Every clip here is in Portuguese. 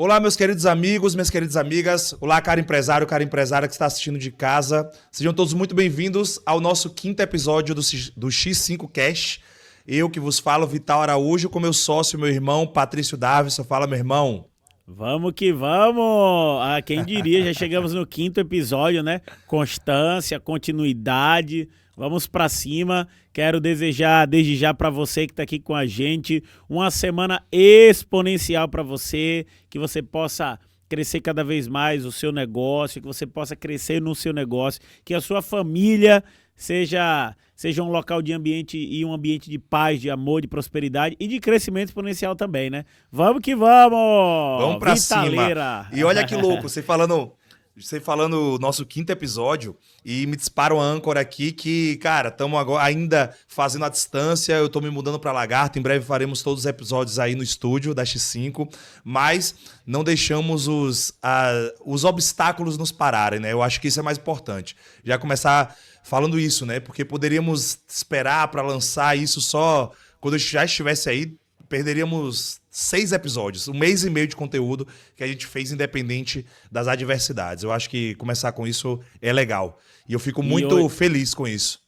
Olá, meus queridos amigos, minhas queridas amigas. Olá, cara empresário, cara empresária que está assistindo de casa. Sejam todos muito bem-vindos ao nosso quinto episódio do X5 Cash. Eu que vos falo, Vital Araújo, com meu sócio, meu irmão, Patrício Davison. Fala, meu irmão. Vamos que vamos! Ah, quem diria, já chegamos no quinto episódio, né? Constância, continuidade, vamos pra cima. Quero desejar desde já para você que tá aqui com a gente uma semana exponencial para você, que você possa crescer cada vez mais o seu negócio, que você possa crescer no seu negócio, que a sua família seja um local de ambiente e um ambiente de paz, de amor, de prosperidade e de crescimento exponencial também, né? Vamos que vamos! Vamos pra Vitaleira. cima! E olha que louco, você falando nosso quinto episódio e me dispara uma âncora aqui que, cara, estamos agora ainda fazendo a distância, eu tô me mudando para Lagarto, em breve faremos todos os episódios aí no estúdio da X5, mas não deixamos os obstáculos nos pararem, né? Eu acho que isso é mais importante. Já começar falando isso, né? Porque poderíamos esperar para lançar isso só quando eu já estivesse aí, perderíamos 6 episódios, 1 mês e meio de conteúdo que a gente fez independente das adversidades. Eu acho que começar com isso é legal. E eu fico muito feliz com isso.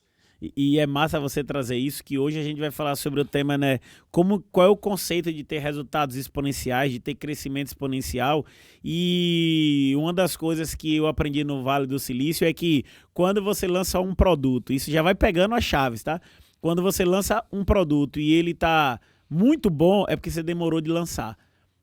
E é massa você trazer isso, que hoje a gente vai falar sobre o tema, né? Qual é o conceito de ter resultados exponenciais, de ter crescimento exponencial. E uma das coisas que eu aprendi no Vale do Silício é que quando você lança um produto, isso já vai pegando as chaves, tá? Quando você lança um produto e ele tá muito bom, é porque você demorou de lançar.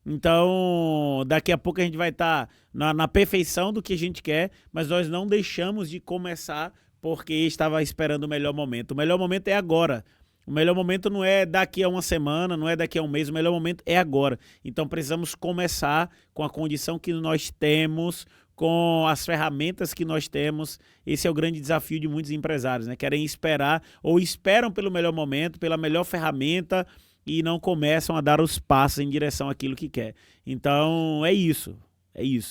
Então, daqui a pouco a gente vai estar na perfeição do que a gente quer, mas nós não deixamos de começar porque estava esperando o melhor momento. O melhor momento é agora. O melhor momento não é daqui a uma semana, não é daqui a um mês, o melhor momento é agora. Então precisamos começar com a condição que nós temos, com as ferramentas que nós temos. Esse é o grande desafio de muitos empresários, né? Querem esperar ou esperam pelo melhor momento, pela melhor ferramenta e não começam a dar os passos em direção àquilo que quer. Então é isso.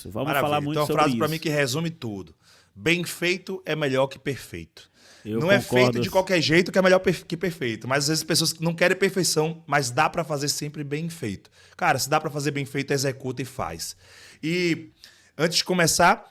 Vamos Maravilha. falar muito sobre isso. Então, uma frase para mim que resume tudo. Bem feito é melhor que perfeito. Eu não concordo. É feito de qualquer jeito que é melhor que perfeito. Mas às vezes as pessoas não querem perfeição, mas dá para fazer sempre bem feito. Cara, se dá para fazer bem feito, executa e faz. E antes de começar,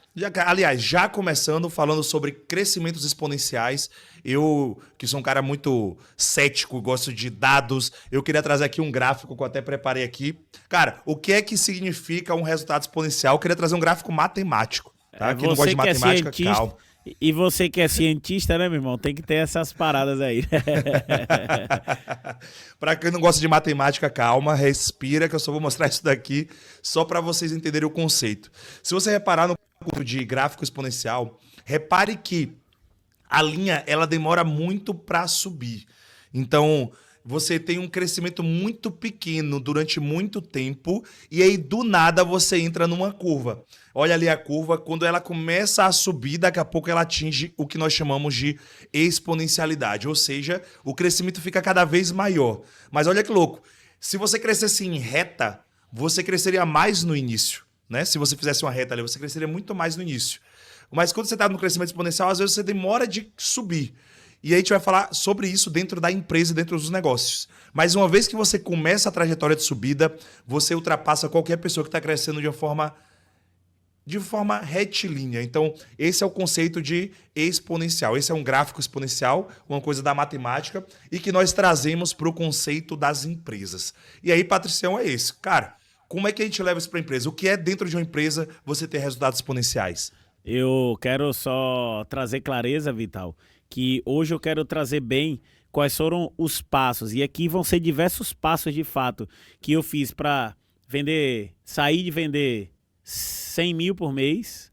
já começando falando sobre crescimentos exponenciais, eu, que sou um cara muito cético, gosto de dados, eu queria trazer aqui um gráfico que eu até preparei aqui. Cara, o que é que significa um resultado exponencial? Eu queria trazer um gráfico matemático. Tá? Quem não gosta de matemática, calma. E você que é cientista, né, meu irmão? Tem que ter essas paradas aí. Para quem não gosta de matemática, calma, respira, que eu só vou mostrar isso daqui só para vocês entenderem o conceito. Se você reparar no conceito de gráfico exponencial, repare que a linha ela demora muito para subir. Então, você tem um crescimento muito pequeno durante muito tempo e aí do nada você entra numa curva. Olha ali a curva, quando ela começa a subir, daqui a pouco ela atinge o que nós chamamos de exponencialidade, ou seja, o crescimento fica cada vez maior. Mas olha que louco, se você crescesse em reta, você cresceria mais no início, né? Se você fizesse uma reta ali, você cresceria muito mais no início. Mas quando você está no crescimento exponencial, às vezes você demora de subir. E aí a gente vai falar sobre isso dentro da empresa e dentro dos negócios. Mas uma vez que você começa a trajetória de subida, você ultrapassa qualquer pessoa que está crescendo de forma retilínea. Então, esse é o conceito de exponencial. Esse é um gráfico exponencial, uma coisa da matemática, e que nós trazemos para o conceito das empresas. E aí, Patricião, é esse. Cara, como é que a gente leva isso para a empresa? O que é dentro de uma empresa você ter resultados exponenciais? Eu quero só trazer clareza, Vital, que hoje eu quero trazer bem quais foram os passos. E aqui vão ser diversos passos de fato que eu fiz para sair de vender 100 mil por mês,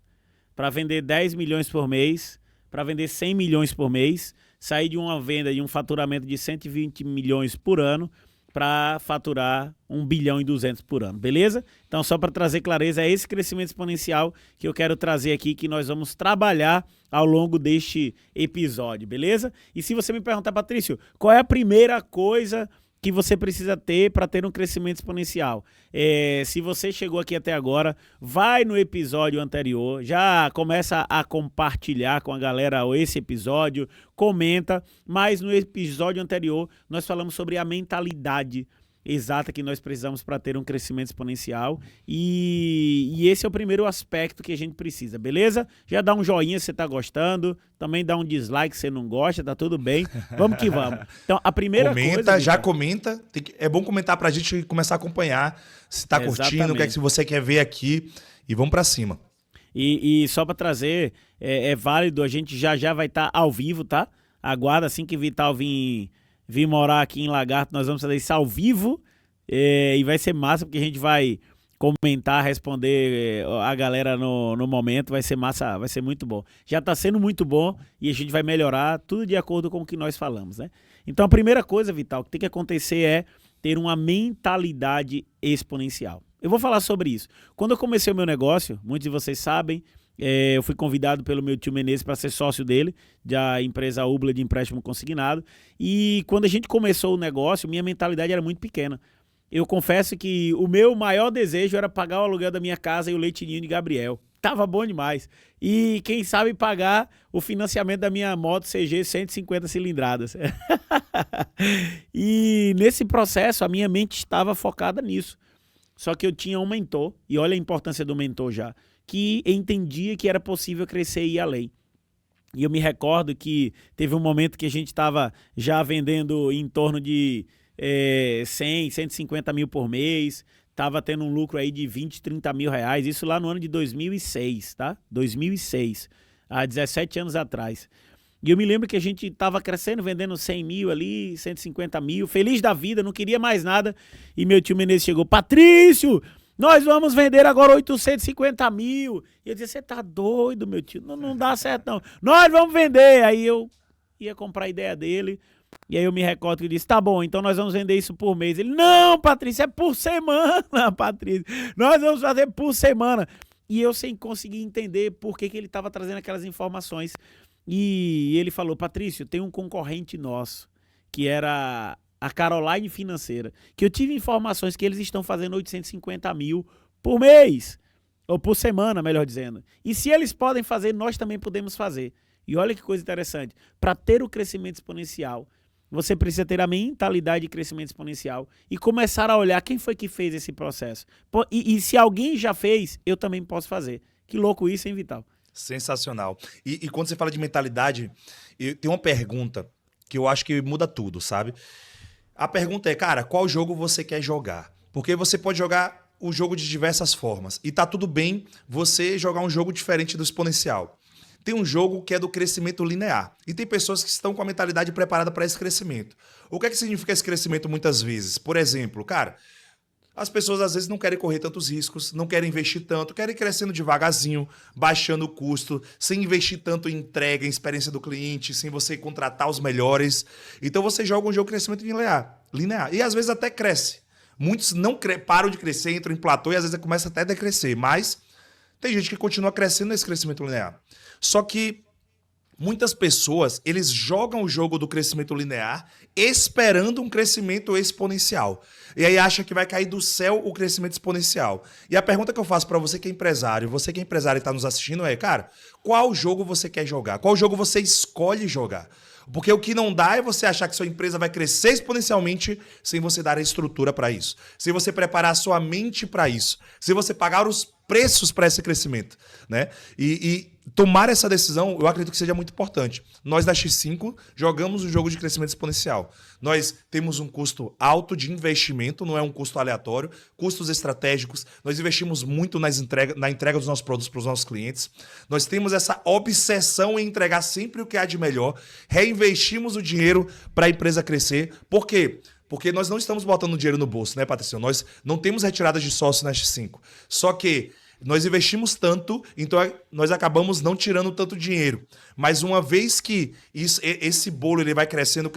para vender 10 milhões por mês, para vender 100 milhões por mês, sair de uma venda de um faturamento de 120 milhões por ano para faturar 1 bilhão e 200 por ano, beleza? Então, só para trazer clareza, é esse crescimento exponencial que eu quero trazer aqui, que nós vamos trabalhar ao longo deste episódio, beleza? E se você me perguntar, Patrício, qual é a primeira coisa que você precisa ter para ter um crescimento exponencial? Se você chegou aqui até agora, vai no episódio anterior, já começa a compartilhar com a galera esse episódio, comenta, mas no episódio anterior nós falamos sobre a mentalidade. exata que nós precisamos para ter um crescimento exponencial. E esse é o primeiro aspecto que a gente precisa, beleza? Já dá um joinha se você tá gostando, também dá um dislike se você não gosta, tá tudo bem. Vamos que vamos. Então, a primeira coisa... Já comenta. É bom comentar pra gente começar a acompanhar se tá curtindo, o que é que você quer ver aqui. E vamos pra cima. E só para trazer, é válido, a gente já vai estar ao vivo, tá? Aguarda, assim que Vital vir morar aqui em Lagarto, nós vamos fazer isso ao vivo. E vai ser massa, porque a gente vai comentar, responder a galera no momento. Vai ser massa, vai ser muito bom. Já está sendo muito bom e a gente vai melhorar tudo de acordo com o que nós falamos, né? Então a primeira coisa, Vital, que tem que acontecer é ter uma mentalidade exponencial. Eu vou falar sobre isso. Quando eu comecei o meu negócio, muitos de vocês sabem, eu fui convidado pelo meu tio Menezes para ser sócio dele, da empresa Ubla de empréstimo consignado. E quando a gente começou o negócio, minha mentalidade era muito pequena. Eu confesso que o meu maior desejo era pagar o aluguel da minha casa e o leitinho de Gabriel. Tava bom demais. E quem sabe pagar o financiamento da minha moto CG 150 cilindradas. E nesse processo a minha mente estava focada nisso. Só que eu tinha um mentor, e olha a importância do mentor já, que entendia que era possível crescer e ir além. E eu me recordo que teve um momento que a gente estava já vendendo em torno de 100, 150 mil por mês, estava tendo um lucro aí de 20, 30 mil reais, isso lá no ano de 2006, tá? 2006, há 17 anos atrás. E eu me lembro que a gente estava crescendo, vendendo 100 mil ali, 150 mil, feliz da vida, não queria mais nada. E meu tio Menezes chegou, Patrício, nós vamos vender agora 850 mil. E eu disse, você tá doido, meu tio, não dá certo não. Nós vamos vender. Aí eu ia comprar a ideia dele. E aí eu me recordo que ele disse, tá bom, então nós vamos vender isso por mês. Ele, não, Patrício, é por semana, Patrício. Nós vamos fazer por semana. E eu sem conseguir entender por que ele estava trazendo aquelas informações. E ele falou, Patrício, tem um concorrente nosso, que era a Caroline Financeira, que eu tive informações que eles estão fazendo 850 mil por mês, ou por semana, melhor dizendo. E se eles podem fazer, nós também podemos fazer. E olha que coisa interessante, para ter o crescimento exponencial, você precisa ter a mentalidade de crescimento exponencial e começar a olhar quem foi que fez esse processo. E se alguém já fez, eu também posso fazer. Que louco isso, hein, Vital? Sensacional. E quando você fala de mentalidade, tem uma pergunta que eu acho que muda tudo, sabe? A pergunta é, cara, qual jogo você quer jogar? Porque você pode jogar o jogo de diversas formas. E tá tudo bem você jogar um jogo diferente do exponencial. Tem um jogo que é do crescimento linear. E tem pessoas que estão com a mentalidade preparada para esse crescimento. O que é que significa esse crescimento muitas vezes? Por exemplo, cara, as pessoas às vezes não querem correr tantos riscos, não querem investir tanto, querem ir crescendo devagarzinho, baixando o custo, sem investir tanto em entrega, em experiência do cliente, sem você contratar os melhores. Então você joga um jogo de crescimento linear. E às vezes até cresce. Muitos não param de crescer, entram em platô e às vezes começa até a decrescer. Mas tem gente que continua crescendo nesse crescimento linear. Só que muitas pessoas, eles jogam o jogo do crescimento linear esperando um crescimento exponencial. E aí acha que vai cair do céu o crescimento exponencial. E a pergunta que eu faço para você que é empresário e está nos assistindo é, cara, qual jogo você quer jogar? Qual jogo você escolhe jogar? Porque o que não dá é você achar que sua empresa vai crescer exponencialmente sem você dar a estrutura para isso. Sem você preparar a sua mente para isso. Sem você pagar os preços para esse crescimento, né? E tomar essa decisão, eu acredito que seja muito importante. Nós da X5 jogamos o jogo de crescimento exponencial. Nós temos um custo alto de investimento, não é um custo aleatório, custos estratégicos. Nós investimos muito na entrega dos nossos produtos para os nossos clientes. Nós temos essa obsessão em entregar sempre o que há de melhor. Reinvestimos o dinheiro para a empresa crescer. Por quê? Porque nós não estamos botando dinheiro no bolso, né, Patrícia? Nós não temos retiradas de sócio na X5. Só que nós investimos tanto, então nós acabamos não tirando tanto dinheiro. Mas uma vez que esse bolo ele vai crescendo,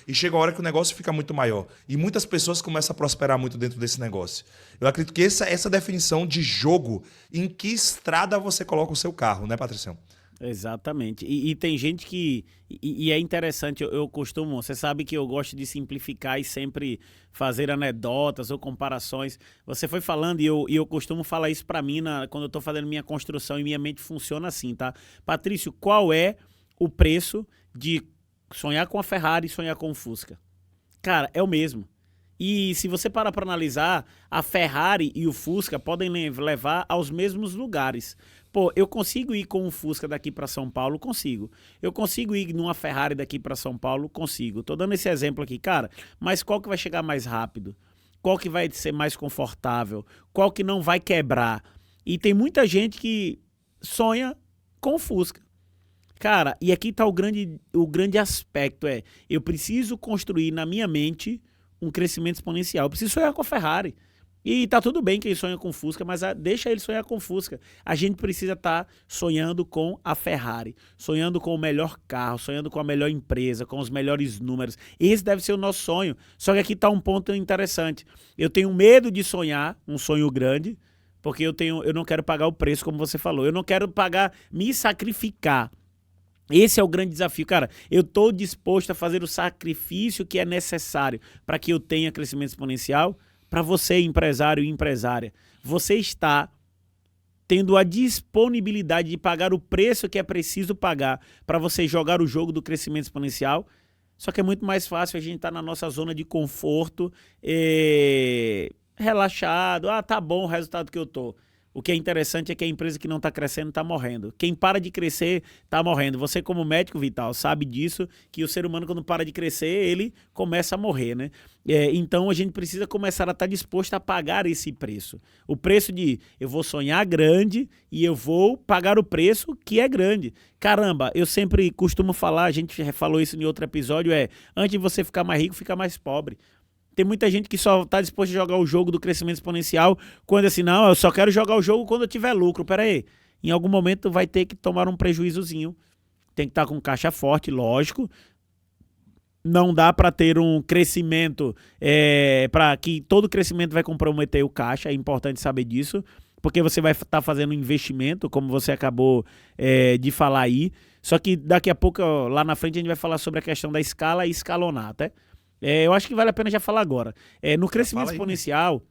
e chega a hora que o negócio fica muito maior. E muitas pessoas começam a prosperar muito dentro desse negócio. Eu acredito que essa definição de jogo, em que estrada você coloca o seu carro, né, Patrícia? Exatamente. E tem gente que... E é interessante, eu costumo... Você sabe que eu gosto de simplificar e sempre fazer anedotas ou comparações. Você foi falando e eu costumo falar isso pra mim quando eu tô fazendo minha construção e minha mente funciona assim, tá? Patrício, qual é o preço de sonhar com a Ferrari e sonhar com o Fusca? Cara, é o mesmo. E se você parar para analisar, a Ferrari e o Fusca podem levar aos mesmos lugares. Pô, eu consigo ir com um Fusca daqui para São Paulo? Consigo. Eu consigo ir numa Ferrari daqui para São Paulo? Consigo. Tô dando esse exemplo aqui, cara, mas qual que vai chegar mais rápido? Qual que vai ser mais confortável? Qual que não vai quebrar? E tem muita gente que sonha com o Fusca. Cara, e aqui tá o grande aspecto, eu preciso construir na minha mente um crescimento exponencial. Eu preciso sonhar com a Ferrari. E tá tudo bem quem sonha com Fusca, mas deixa ele sonhar com Fusca. A gente precisa estar sonhando com a Ferrari, sonhando com o melhor carro, sonhando com a melhor empresa, com os melhores números. Esse deve ser o nosso sonho. Só que aqui tá um ponto interessante. Eu tenho medo de sonhar um sonho grande, porque eu não quero pagar o preço, como você falou. Eu não quero me sacrificar. Esse é o grande desafio, cara. Eu estou disposto a fazer o sacrifício que é necessário para que eu tenha crescimento exponencial. Para você, empresário e empresária, você está tendo a disponibilidade de pagar o preço que é preciso pagar para você jogar o jogo do crescimento exponencial. Só que é muito mais fácil a gente estar na nossa zona de conforto, relaxado. Ah, tá bom o resultado que eu tô. O que é interessante é que a empresa que não está crescendo está morrendo. Quem para de crescer está morrendo. Você, como médico, Vital, sabe disso, que o ser humano, quando para de crescer, ele começa a morrer, né? Então, a gente precisa começar a estar disposto a pagar esse preço. O preço de eu vou sonhar grande e eu vou pagar o preço que é grande. Caramba, eu sempre costumo falar, a gente falou isso em outro episódio, antes de você ficar mais rico, fica mais pobre. Tem muita gente que só está disposto a jogar o jogo do crescimento exponencial quando assim, não, eu só quero jogar o jogo quando eu tiver lucro. Pera aí, em algum momento vai ter que tomar um prejuízozinho. Tem que estar com caixa forte, lógico. Não dá para ter um crescimento, para que todo crescimento vai comprometer o caixa, é importante saber disso, porque você vai estar fazendo um investimento, como você acabou de falar aí. Só que daqui a pouco, lá na frente, a gente vai falar sobre a questão da escala e escalonar, tá? Eu acho que vale a pena já falar agora. No crescimento exponencial,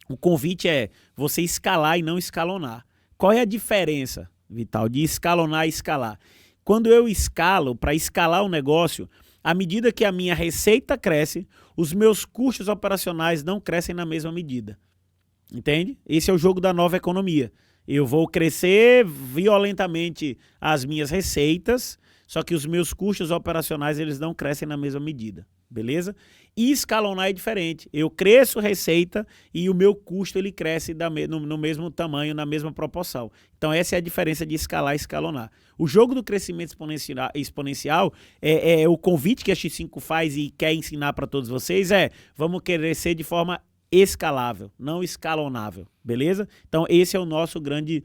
o convite é você escalar e não escalonar. Qual é a diferença, Vital, de escalonar e escalar? Quando eu escalo, para escalar o negócio, à medida que a minha receita cresce, os meus custos operacionais não crescem na mesma medida. Entende? Esse é o jogo da nova economia. Eu vou crescer violentamente as minhas receitas, só que os meus custos operacionais eles não crescem na mesma medida. Beleza? E escalonar é diferente. Eu cresço receita e o meu custo ele cresce no mesmo tamanho, na mesma proporção. Então essa é a diferença de escalar e escalonar. O jogo do crescimento exponencial é o convite que a X5 faz e quer ensinar para todos vocês vamos crescer de forma escalável, não escalonável, beleza? Então esse é o nosso grande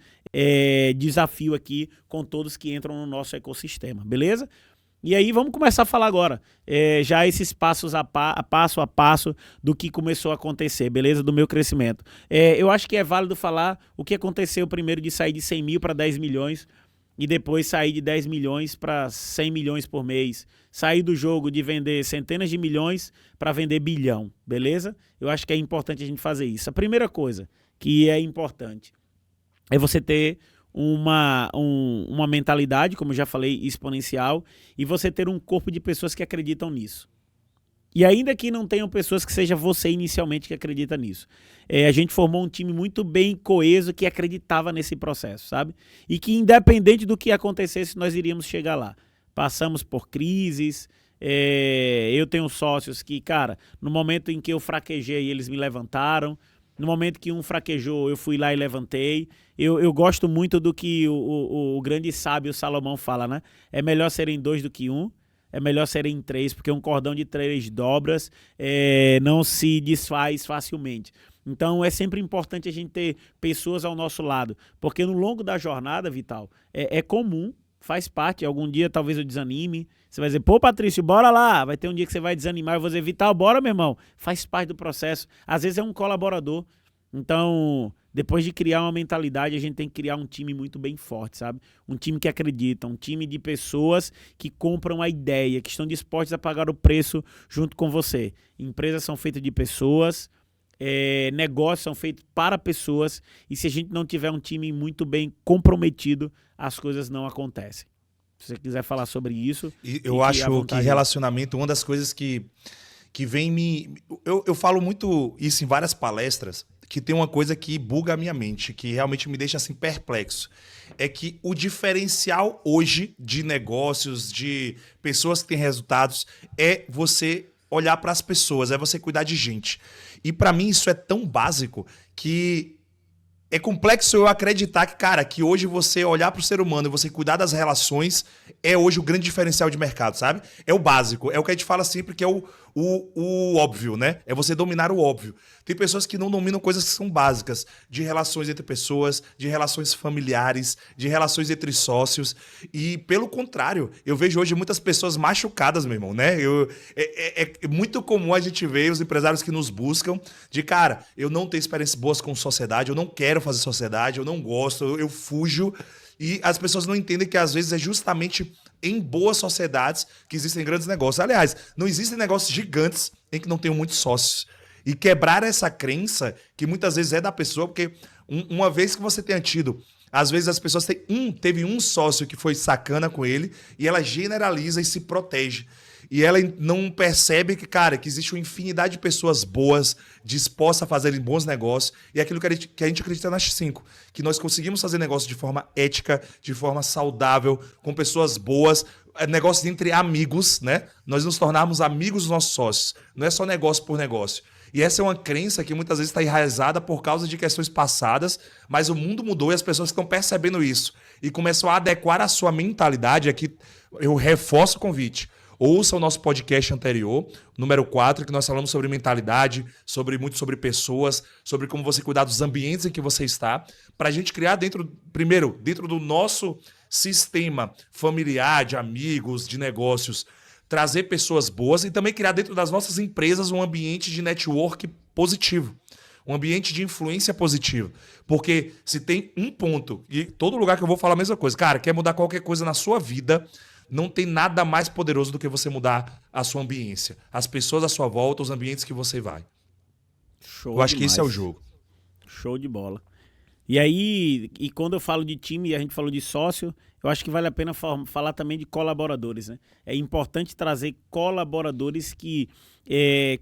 desafio aqui com todos que entram no nosso ecossistema, beleza? E aí vamos começar a falar agora, já esses passos passo a passo do que começou a acontecer, beleza? Do meu crescimento. Eu acho que é válido falar o que aconteceu primeiro de sair de 100 mil para 10 milhões e depois sair de 10 milhões para 100 milhões por mês. Sair do jogo de vender centenas de milhões para vender bilhão, beleza? Eu acho que é importante a gente fazer isso. A primeira coisa que é importante é você ter uma mentalidade, como eu já falei, exponencial, e você ter um corpo de pessoas que acreditam nisso. E ainda que não tenham pessoas que seja você inicialmente que acredita nisso. A gente formou um time muito bem coeso que acreditava nesse processo, sabe? E que independente do que acontecesse, nós iríamos chegar lá. Passamos por crises, eu tenho sócios que, cara, no momento em que eu fraquejei, eles me levantaram. No momento que um fraquejou, eu fui lá e levantei. Eu gosto muito do que o grande sábio Salomão fala, né? É melhor serem 2 do que 1. É melhor serem 3, porque um cordão de 3 dobras não se desfaz facilmente. Então é sempre importante a gente ter pessoas ao nosso lado, porque no longo da jornada, Vital, é comum, faz parte, algum dia talvez eu desanime, você vai dizer, pô Patrício, bora lá, vai ter um dia que você vai desanimar, eu vou dizer, Vital, bora meu irmão, faz parte do processo, às vezes é um colaborador, então depois de criar uma mentalidade, a gente tem que criar um time muito bem forte, sabe? Um time que acredita, um time de pessoas que compram a ideia, que estão dispostas a pagar o preço junto com você. Empresas são feitas de pessoas, negócios são feitos para pessoas, e se a gente não tiver um time muito bem comprometido, as coisas não acontecem. Se você quiser falar sobre isso... Eu acho que relacionamento, uma das coisas que que vem me... Eu falo muito isso em várias palestras, que tem uma coisa que buga a minha mente, que realmente me deixa assim perplexo. É que o diferencial hoje de negócios, de pessoas que têm resultados, é você olhar para as pessoas, é você cuidar de gente. E para mim isso é tão básico que é complexo eu acreditar que, cara, que hoje você olhar para o ser humano e você cuidar das relações é hoje o grande diferencial de mercado, sabe? É o básico, é o que a gente fala sempre que é o óbvio, né? É você dominar o óbvio. Tem pessoas que não dominam coisas que são básicas, de relações entre pessoas, de relações familiares, de relações entre sócios. E, pelo contrário, eu vejo hoje muitas pessoas machucadas, meu irmão, né? É muito comum a gente ver os empresários que nos buscam de, cara, eu não tenho experiências boas com sociedade, eu não quero fazer sociedade, eu não gosto, eu fujo. E as pessoas não entendem que às vezes é justamente em boas sociedades que existem grandes negócios. Aliás, não existem negócios gigantes em que não tenham muitos sócios. E quebrar essa crença, que muitas vezes é da pessoa, porque uma vez que você tenha tido, às vezes as pessoas teve um sócio que foi sacana com ele e ela generaliza e se protege. E ela não percebe que, cara, que existe uma infinidade de pessoas boas, dispostas a fazerem bons negócios. E é aquilo que a gente acredita na X5. Que nós conseguimos fazer negócios de forma ética, de forma saudável, com pessoas boas, negócios entre amigos, né? Nós nos tornarmos amigos dos nossos sócios. Não é só negócio por negócio. E essa é uma crença que muitas vezes está enraizada por causa de questões passadas, mas o mundo mudou e as pessoas estão percebendo isso. E começam a adequar a sua mentalidade. Aqui eu reforço o convite. Ouça o nosso podcast anterior, número 4, que nós falamos sobre mentalidade, muito sobre pessoas, sobre como você cuidar dos ambientes em que você está, para a gente criar dentro do nosso sistema familiar, de amigos, de negócios, trazer pessoas boas e também criar dentro das nossas empresas um ambiente de network positivo. Um ambiente de influência positiva. Porque se tem um ponto, e todo lugar que eu vou falar a mesma coisa, cara, quer mudar qualquer coisa na sua vida, não tem nada mais poderoso do que você mudar a sua ambiência. As pessoas à sua volta, os ambientes que você vai. Show eu acho demais. que esse é o jogo. Show de bola. E aí, quando eu falo de time e a gente falou de sócio, eu acho que vale a pena falar também de colaboradores, né? É importante trazer colaboradores que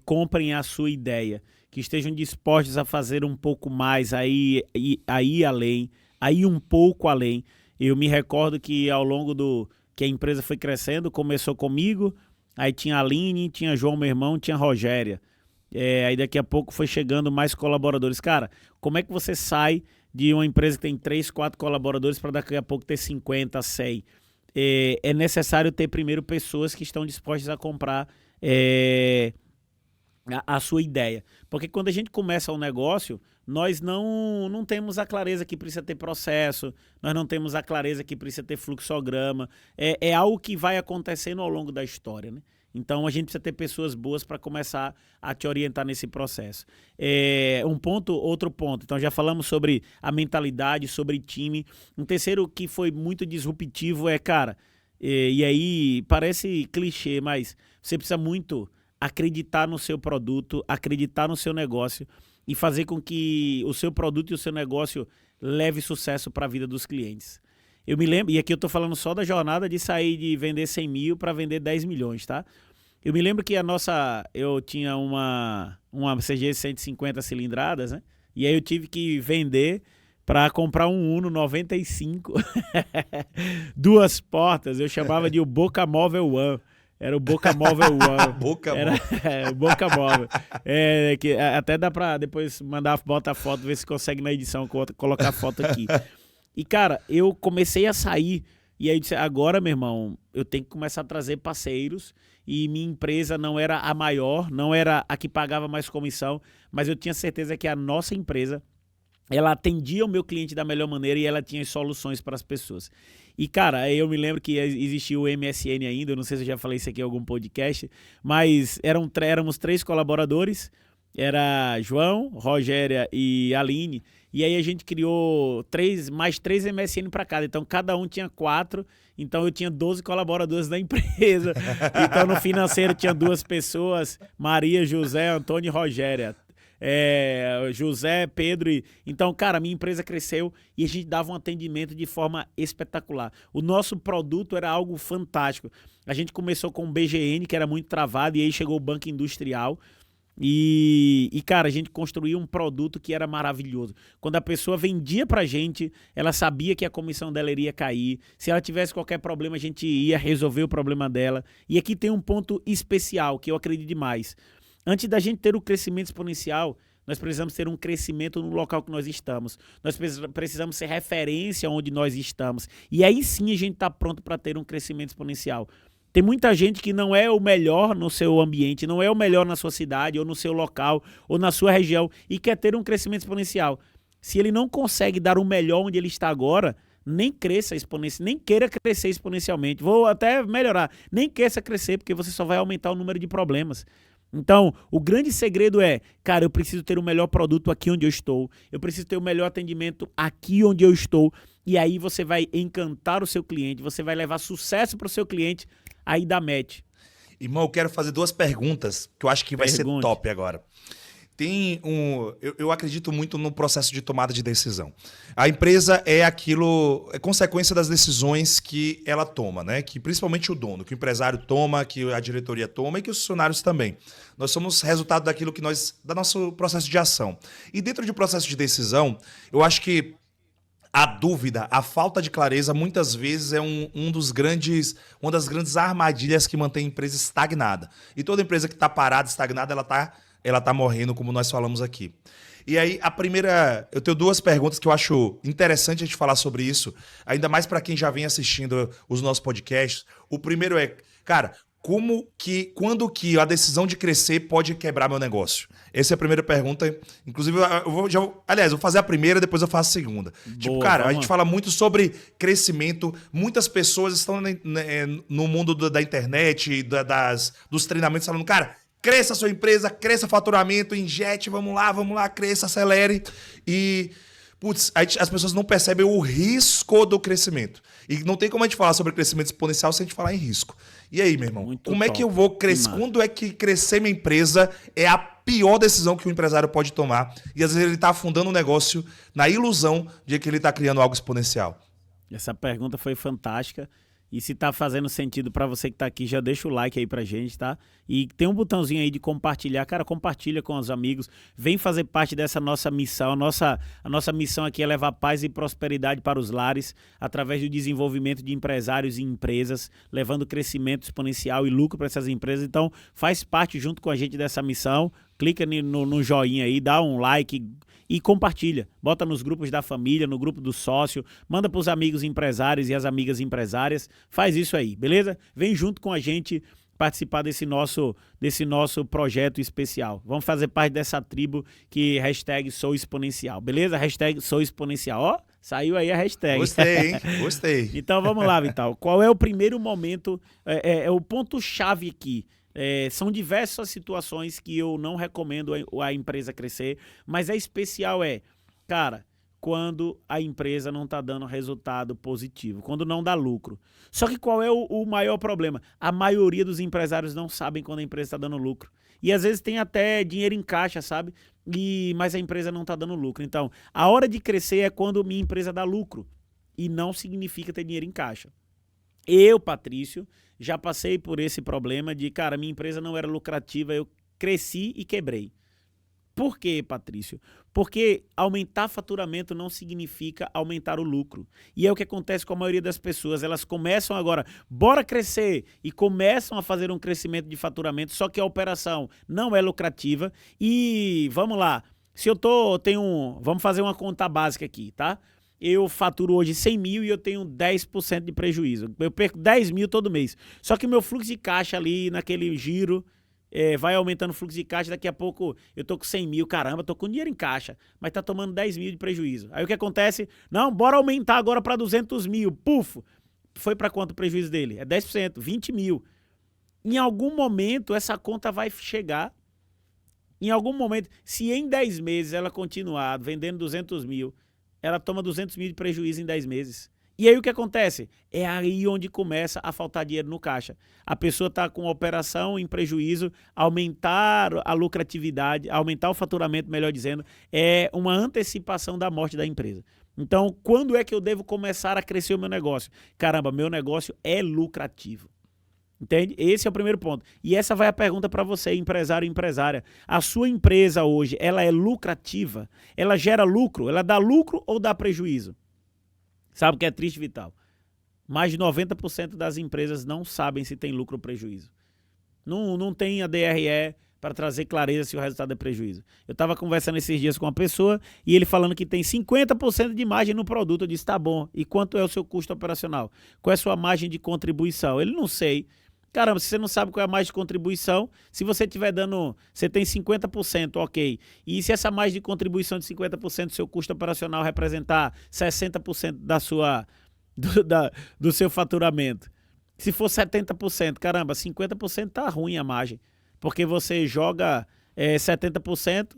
comprem a sua ideia, que estejam dispostos a fazer um pouco mais, aí além, aí um pouco além. Eu me recordo que ao longo que a empresa foi crescendo, começou comigo, aí tinha a Aline, tinha João, meu irmão, tinha a Rogéria. Aí daqui a pouco foi chegando mais colaboradores. Cara, como é que você sai de uma empresa que tem 3, 4 colaboradores para daqui a pouco ter 50, 100? É necessário ter primeiro pessoas que estão dispostas a comprar a sua ideia. Porque quando a gente começa um negócio, nós não temos a clareza que precisa ter processo, nós não temos a clareza que precisa ter fluxograma. É algo que vai acontecendo ao longo da história, né? Então a gente precisa ter pessoas boas para começar a te orientar nesse processo. Outro ponto. Então já falamos sobre a mentalidade, sobre time. Um terceiro que foi muito disruptivo cara, e aí parece clichê, mas você precisa muito acreditar no seu produto, acreditar no seu negócio e fazer com que o seu produto e o seu negócio leve sucesso para a vida dos clientes. Eu me lembro, e aqui eu estou falando só da jornada de sair de vender 100 mil para vender 10 milhões, tá? Eu me lembro que eu tinha uma CG 150 cilindradas, né? E aí eu tive que vender para comprar um Uno 95, 2 portas, eu chamava de o Boca Móvel One. Era o Boca Móvel One. Boca Móvel. Que até dá pra depois bota a foto, ver se consegue na edição, colocar a foto aqui. E, cara, eu comecei a sair, e aí eu disse, agora, meu irmão, eu tenho que começar a trazer parceiros, e minha empresa não era a maior, não era a que pagava mais comissão, mas eu tinha certeza que a nossa empresa, ela atendia o meu cliente da melhor maneira e ela tinha soluções para as pessoas. E, cara, eu me lembro que existia o MSN ainda, eu não sei se eu já falei isso aqui em algum podcast, mas éramos 3 colaboradores, era João, Rogéria e Aline, e aí a gente criou mais 3 MSN para cada, então cada um tinha 4, então eu tinha 12 colaboradores da empresa, então no financeiro tinha 2 pessoas, Maria, José, Antônio e Rogéria. José, Pedro. Então, cara, minha empresa cresceu e a gente dava um atendimento de forma espetacular. O nosso produto era algo fantástico. A gente começou com o BGN, que era muito travado, e aí chegou o Banco Industrial. Cara, a gente construiu um produto que era maravilhoso. Quando a pessoa vendia pra gente, ela sabia que a comissão dela iria cair. Se ela tivesse qualquer problema, a gente ia resolver o problema dela. E aqui tem um ponto especial que eu acredito demais. Antes da gente ter o crescimento exponencial, nós precisamos ter um crescimento no local que nós estamos. Nós precisamos ser referência onde nós estamos. E aí sim a gente está pronto para ter um crescimento exponencial. Tem muita gente que não é o melhor no seu ambiente, não é o melhor na sua cidade, ou no seu local, ou na sua região, e quer ter um crescimento exponencial. Se ele não consegue dar o melhor onde ele está agora, nem queira crescer exponencialmente. Vou até melhorar. Nem queira crescer, porque você só vai aumentar o número de problemas. Então, o grande segredo é, cara, eu preciso ter o melhor produto aqui onde eu estou, eu preciso ter o melhor atendimento aqui onde eu estou, e aí você vai encantar o seu cliente, você vai levar sucesso para o seu cliente, aí dá match. Irmão, eu quero fazer 2 perguntas que eu acho que vai ser top agora. Eu acredito muito no processo de tomada de decisão. A empresa é consequência das decisões que ela toma, né? Que principalmente o dono, que o empresário toma, que a diretoria toma e que os funcionários também. Nós somos resultado daquilo da nosso processo de ação. E dentro de processo de decisão, eu acho que a dúvida, a falta de clareza, muitas vezes é uma das grandes armadilhas que mantém a empresa estagnada. E toda empresa que está parada, estagnada, ela tá morrendo, como nós falamos aqui. E aí, eu tenho 2 perguntas que eu acho interessante a gente falar sobre isso, ainda mais para quem já vem assistindo os nossos podcasts. O primeiro é, cara, quando que a decisão de crescer pode quebrar meu negócio? Essa é a primeira pergunta. Inclusive, vou fazer a primeira, depois eu faço a segunda. Boa, cara, a gente fala muito sobre crescimento. Muitas pessoas estão no mundo da internet, dos treinamentos, falando, cara, cresça a sua empresa, cresça o faturamento, injete, vamos lá, cresça, acelere. E, as pessoas não percebem o risco do crescimento. E não tem como a gente falar sobre crescimento exponencial sem a gente falar em risco. E aí, meu irmão, como é que eu vou crescer? Quando é que crescer minha empresa é a pior decisão que o empresário pode tomar? E às vezes ele está afundando o negócio na ilusão de que ele está criando algo exponencial. Essa pergunta foi fantástica. E se tá fazendo sentido para você que tá aqui, já deixa o like aí pra gente, tá? E tem um botãozinho aí de compartilhar. Cara, compartilha com os amigos. Vem fazer parte dessa nossa missão. A nossa missão aqui é levar paz e prosperidade para os lares através do desenvolvimento de empresários e empresas, levando crescimento exponencial e lucro para essas empresas. Então, faz parte junto com a gente dessa missão. Clica no joinha aí, dá um like e compartilha. Bota nos grupos da família, no grupo do sócio, manda para os amigos empresários e as amigas empresárias. Faz isso aí, beleza? Vem junto com a gente participar desse nosso projeto especial. Vamos fazer parte dessa tribo que #SouExponencial, beleza? #SouExponencial. Ó, saiu aí a hashtag. Gostei, hein? Gostei. Então vamos lá, Vital. Qual é o primeiro momento, o ponto-chave aqui? São diversas situações que eu não recomendo a empresa crescer, mas a especial cara, quando a empresa não está dando resultado positivo, quando não dá lucro. Só que qual é o maior problema? A maioria dos empresários não sabem quando a empresa está dando lucro. E às vezes tem até dinheiro em caixa, sabe? Mas a empresa não está dando lucro. Então, a hora de crescer é quando minha empresa dá lucro. E não significa ter dinheiro em caixa. Eu, Patrício, já passei por esse problema de, cara, minha empresa não era lucrativa, eu cresci e quebrei. Por quê, Patrício? Porque aumentar faturamento não significa aumentar o lucro. E é o que acontece com a maioria das pessoas. Elas começam agora, bora crescer, e começam a fazer um crescimento de faturamento, só que a operação não é lucrativa. E vamos lá, vamos fazer uma conta básica aqui, tá? Eu faturo hoje 100 mil e eu tenho 10% de prejuízo. Eu perco 10 mil todo mês. Só que o meu fluxo de caixa ali, naquele giro, vai aumentando o fluxo de caixa. Daqui a pouco eu tô com 100 mil. Caramba, tô com dinheiro em caixa, mas tá tomando 10 mil de prejuízo. Aí o que acontece? Não, bora aumentar agora para 200 mil. Puf! Foi para quanto o prejuízo dele? É 10%, 20 mil. Em algum momento essa conta vai chegar. Em algum momento, se em 10 meses ela continuar vendendo 200 mil, ela toma 200 mil de prejuízo em 10 meses. E aí o que acontece? É aí onde começa a faltar dinheiro no caixa. A pessoa está com a operação em prejuízo, aumentar a lucratividade, aumentar o faturamento, melhor dizendo, é uma antecipação da morte da empresa. Então, quando é que eu devo começar a crescer o meu negócio? Caramba, meu negócio é lucrativo. Entende? Esse é o primeiro ponto. E essa vai a pergunta para você, empresário e empresária. A sua empresa hoje, ela é lucrativa? Ela gera lucro? Ela dá lucro ou dá prejuízo? Sabe o que é triste, Vital? Mais de 90% das empresas não sabem se tem lucro ou prejuízo. Não tem a DRE para trazer clareza se o resultado é prejuízo. Eu estava conversando esses dias com uma pessoa e ele falando que tem 50% de margem no produto. Eu disse, tá bom. E quanto é o seu custo operacional? Qual é a sua margem de contribuição? Ele não sei. Caramba, se você não sabe qual é a margem de contribuição, se você estiver dando, você tem 50%, ok. E se essa margem de contribuição de 50% do seu custo operacional representar 60% do seu faturamento? Se for 70%, caramba, 50% tá ruim a margem. Porque você joga 70%,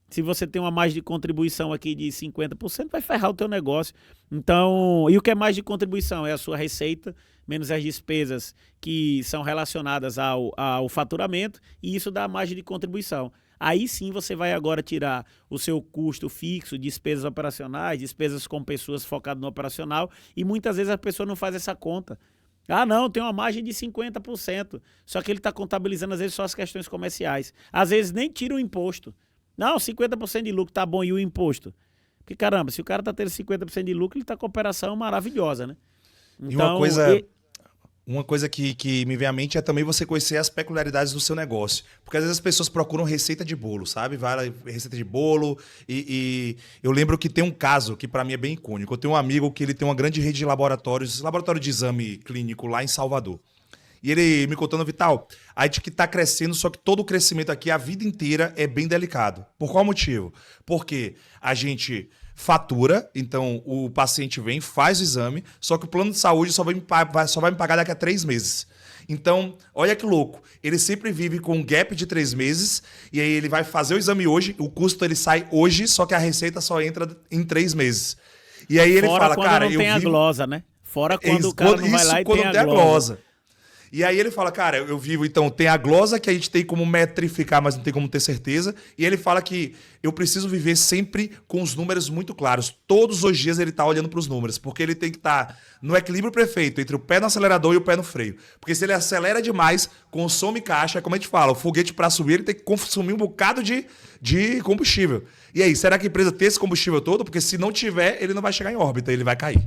se você tem uma margem de contribuição aqui de 50%, vai ferrar o teu negócio. Então, e o que é margem de contribuição? É a sua receita menos as despesas que são relacionadas ao faturamento, e isso dá a margem de contribuição. Aí sim você vai agora tirar o seu custo fixo, despesas operacionais, despesas com pessoas focadas no operacional, e muitas vezes a pessoa não faz essa conta. Ah, não, tem uma margem de 50%, só que ele está contabilizando às vezes só as questões comerciais. Às vezes nem tira o imposto. Não, 50% de lucro tá bom, e o imposto? Porque caramba, se o cara tá tendo 50% de lucro, ele tá com operação maravilhosa, né? Então, uma coisa que me vem à mente é também você conhecer as peculiaridades do seu negócio. Porque às vezes as pessoas procuram receita de bolo, sabe? Vai receita de bolo e eu lembro que tem um caso que para mim é bem icônico. Eu tenho um amigo que ele tem uma grande rede de laboratórios, laboratório de exame clínico lá em Salvador. E ele me contando, Vital, a gente que tá crescendo, só que todo o crescimento aqui, a vida inteira, é bem delicado. Por qual motivo? Porque a gente fatura, então o paciente vem, faz o exame, só que o plano de saúde só vai me pagar daqui a 3 meses. Então, olha que louco, ele sempre vive com um gap de 3 meses, e aí ele vai fazer o exame hoje, o custo ele sai hoje, só que a receita só entra em 3 meses. E aí ele fora fala, quando cara, não tem a glosa, né? Fora quando o cara não vai lá e quando tem a glosa. E aí ele fala, cara, eu vivo, então, tem a glosa que a gente tem como metrificar, mas não tem como ter certeza. E ele fala que eu preciso viver sempre com os números muito claros. Todos os dias ele tá olhando para os números, porque ele tem que estar no equilíbrio perfeito entre o pé no acelerador e o pé no freio. Porque se ele acelera demais, consome caixa, como a gente fala, o foguete para subir, ele tem que consumir um bocado de combustível. E aí, será que a empresa tem esse combustível todo? Porque se não tiver, ele não vai chegar em órbita, ele vai cair.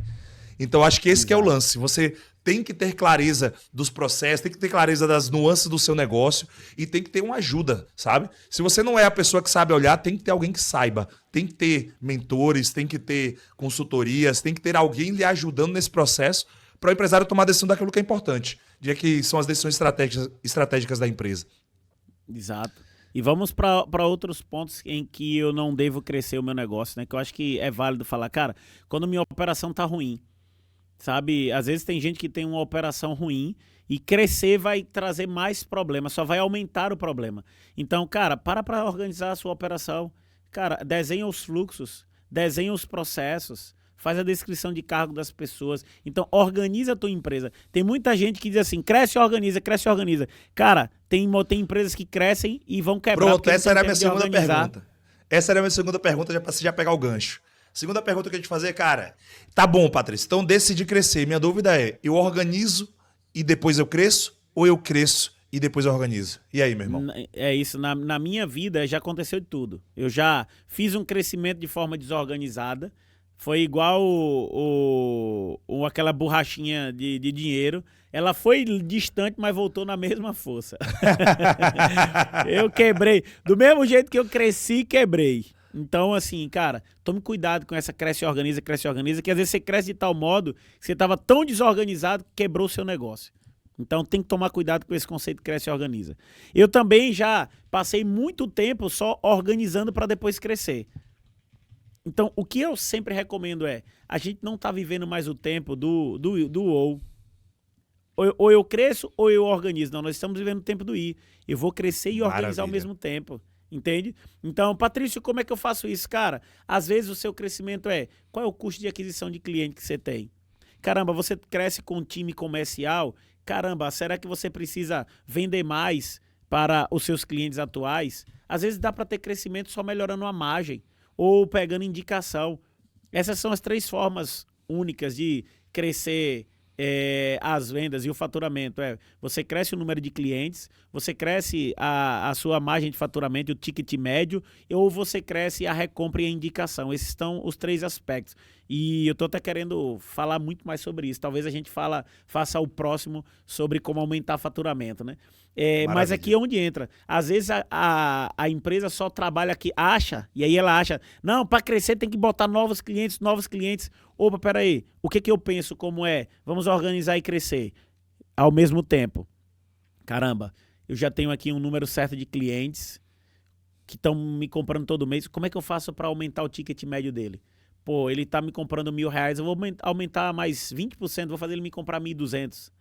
Então, acho que esse que é o lance. Você tem que ter clareza dos processos, tem que ter clareza das nuances do seu negócio e tem que ter uma ajuda, sabe? Se você não é a pessoa que sabe olhar, tem que ter alguém que saiba. Tem que ter mentores, tem que ter consultorias, tem que ter alguém lhe ajudando nesse processo para o empresário tomar a decisão daquilo que é importante, de que são as decisões estratégicas da empresa. Exato. E vamos para outros pontos em que eu não devo crescer o meu negócio, né? Que eu acho que é válido falar, cara, quando minha operação tá ruim, sabe? Às vezes tem gente que tem uma operação ruim e crescer vai trazer mais problemas, só vai aumentar o problema. Então, cara, para organizar a sua operação. Cara, desenha os fluxos, desenha os processos, faz a descrição de cargo das pessoas. Então, organiza a tua empresa. Tem muita gente que diz assim, cresce e organiza, cresce e organiza. Cara, tem empresas que crescem e vão quebrar. Pronto, essa era a minha segunda pergunta. Essa era a minha segunda pergunta, já para você já pegar o gancho. Segunda pergunta que eu ia te fazer, cara, tá bom, Patrícia, então decidi crescer. Minha dúvida é, eu organizo e depois eu cresço ou eu cresço e depois eu organizo? E aí, meu irmão? É isso, na minha vida já aconteceu de tudo. Eu já fiz um crescimento de forma desorganizada, foi igual aquela borrachinha de dinheiro. Ela foi distante, mas voltou na mesma força. Eu quebrei. Do mesmo jeito que eu cresci, quebrei. Então, assim, cara, tome cuidado com essa cresce e organiza, que às vezes você cresce de tal modo que você estava tão desorganizado que quebrou o seu negócio. Então, tem que tomar cuidado com esse conceito de cresce e organiza. Eu também já passei muito tempo só organizando para depois crescer. Então, o que eu sempre recomendo é, a gente não está vivendo mais o tempo do ou eu cresço ou eu organizo. Não, nós estamos vivendo o tempo do I. Eu vou crescer e organizar ao mesmo tempo. Entende? Então, Patrício, como é que eu faço isso? Cara, às vezes o seu crescimento qual é o custo de aquisição de cliente que você tem? Caramba, você cresce com um time comercial, caramba, será que você precisa vender mais para os seus clientes atuais? Às vezes dá para ter crescimento só melhorando a margem ou pegando indicação. Essas são as 3 formas únicas de crescer as vendas e o faturamento. Você cresce o número de clientes, você cresce a sua margem de faturamento, o ticket médio, ou você cresce a recompra e a indicação. Esses são os 3 aspectos. E eu estou até querendo falar muito mais sobre isso. Talvez a gente faça o próximo sobre como aumentar faturamento, né? Mas aqui é onde entra. Às vezes a empresa só trabalha aqui, acha, e aí ela acha, não, para crescer tem que botar novos clientes. Opa, peraí, o que eu penso como vamos organizar e crescer ao mesmo tempo. Caramba, eu já tenho aqui um número certo de clientes que estão me comprando todo mês. Como é que eu faço para aumentar o ticket médio dele? Pô, ele tá me comprando R$1.000, eu vou aumentar mais 20%, vou fazer ele me comprar 1.200.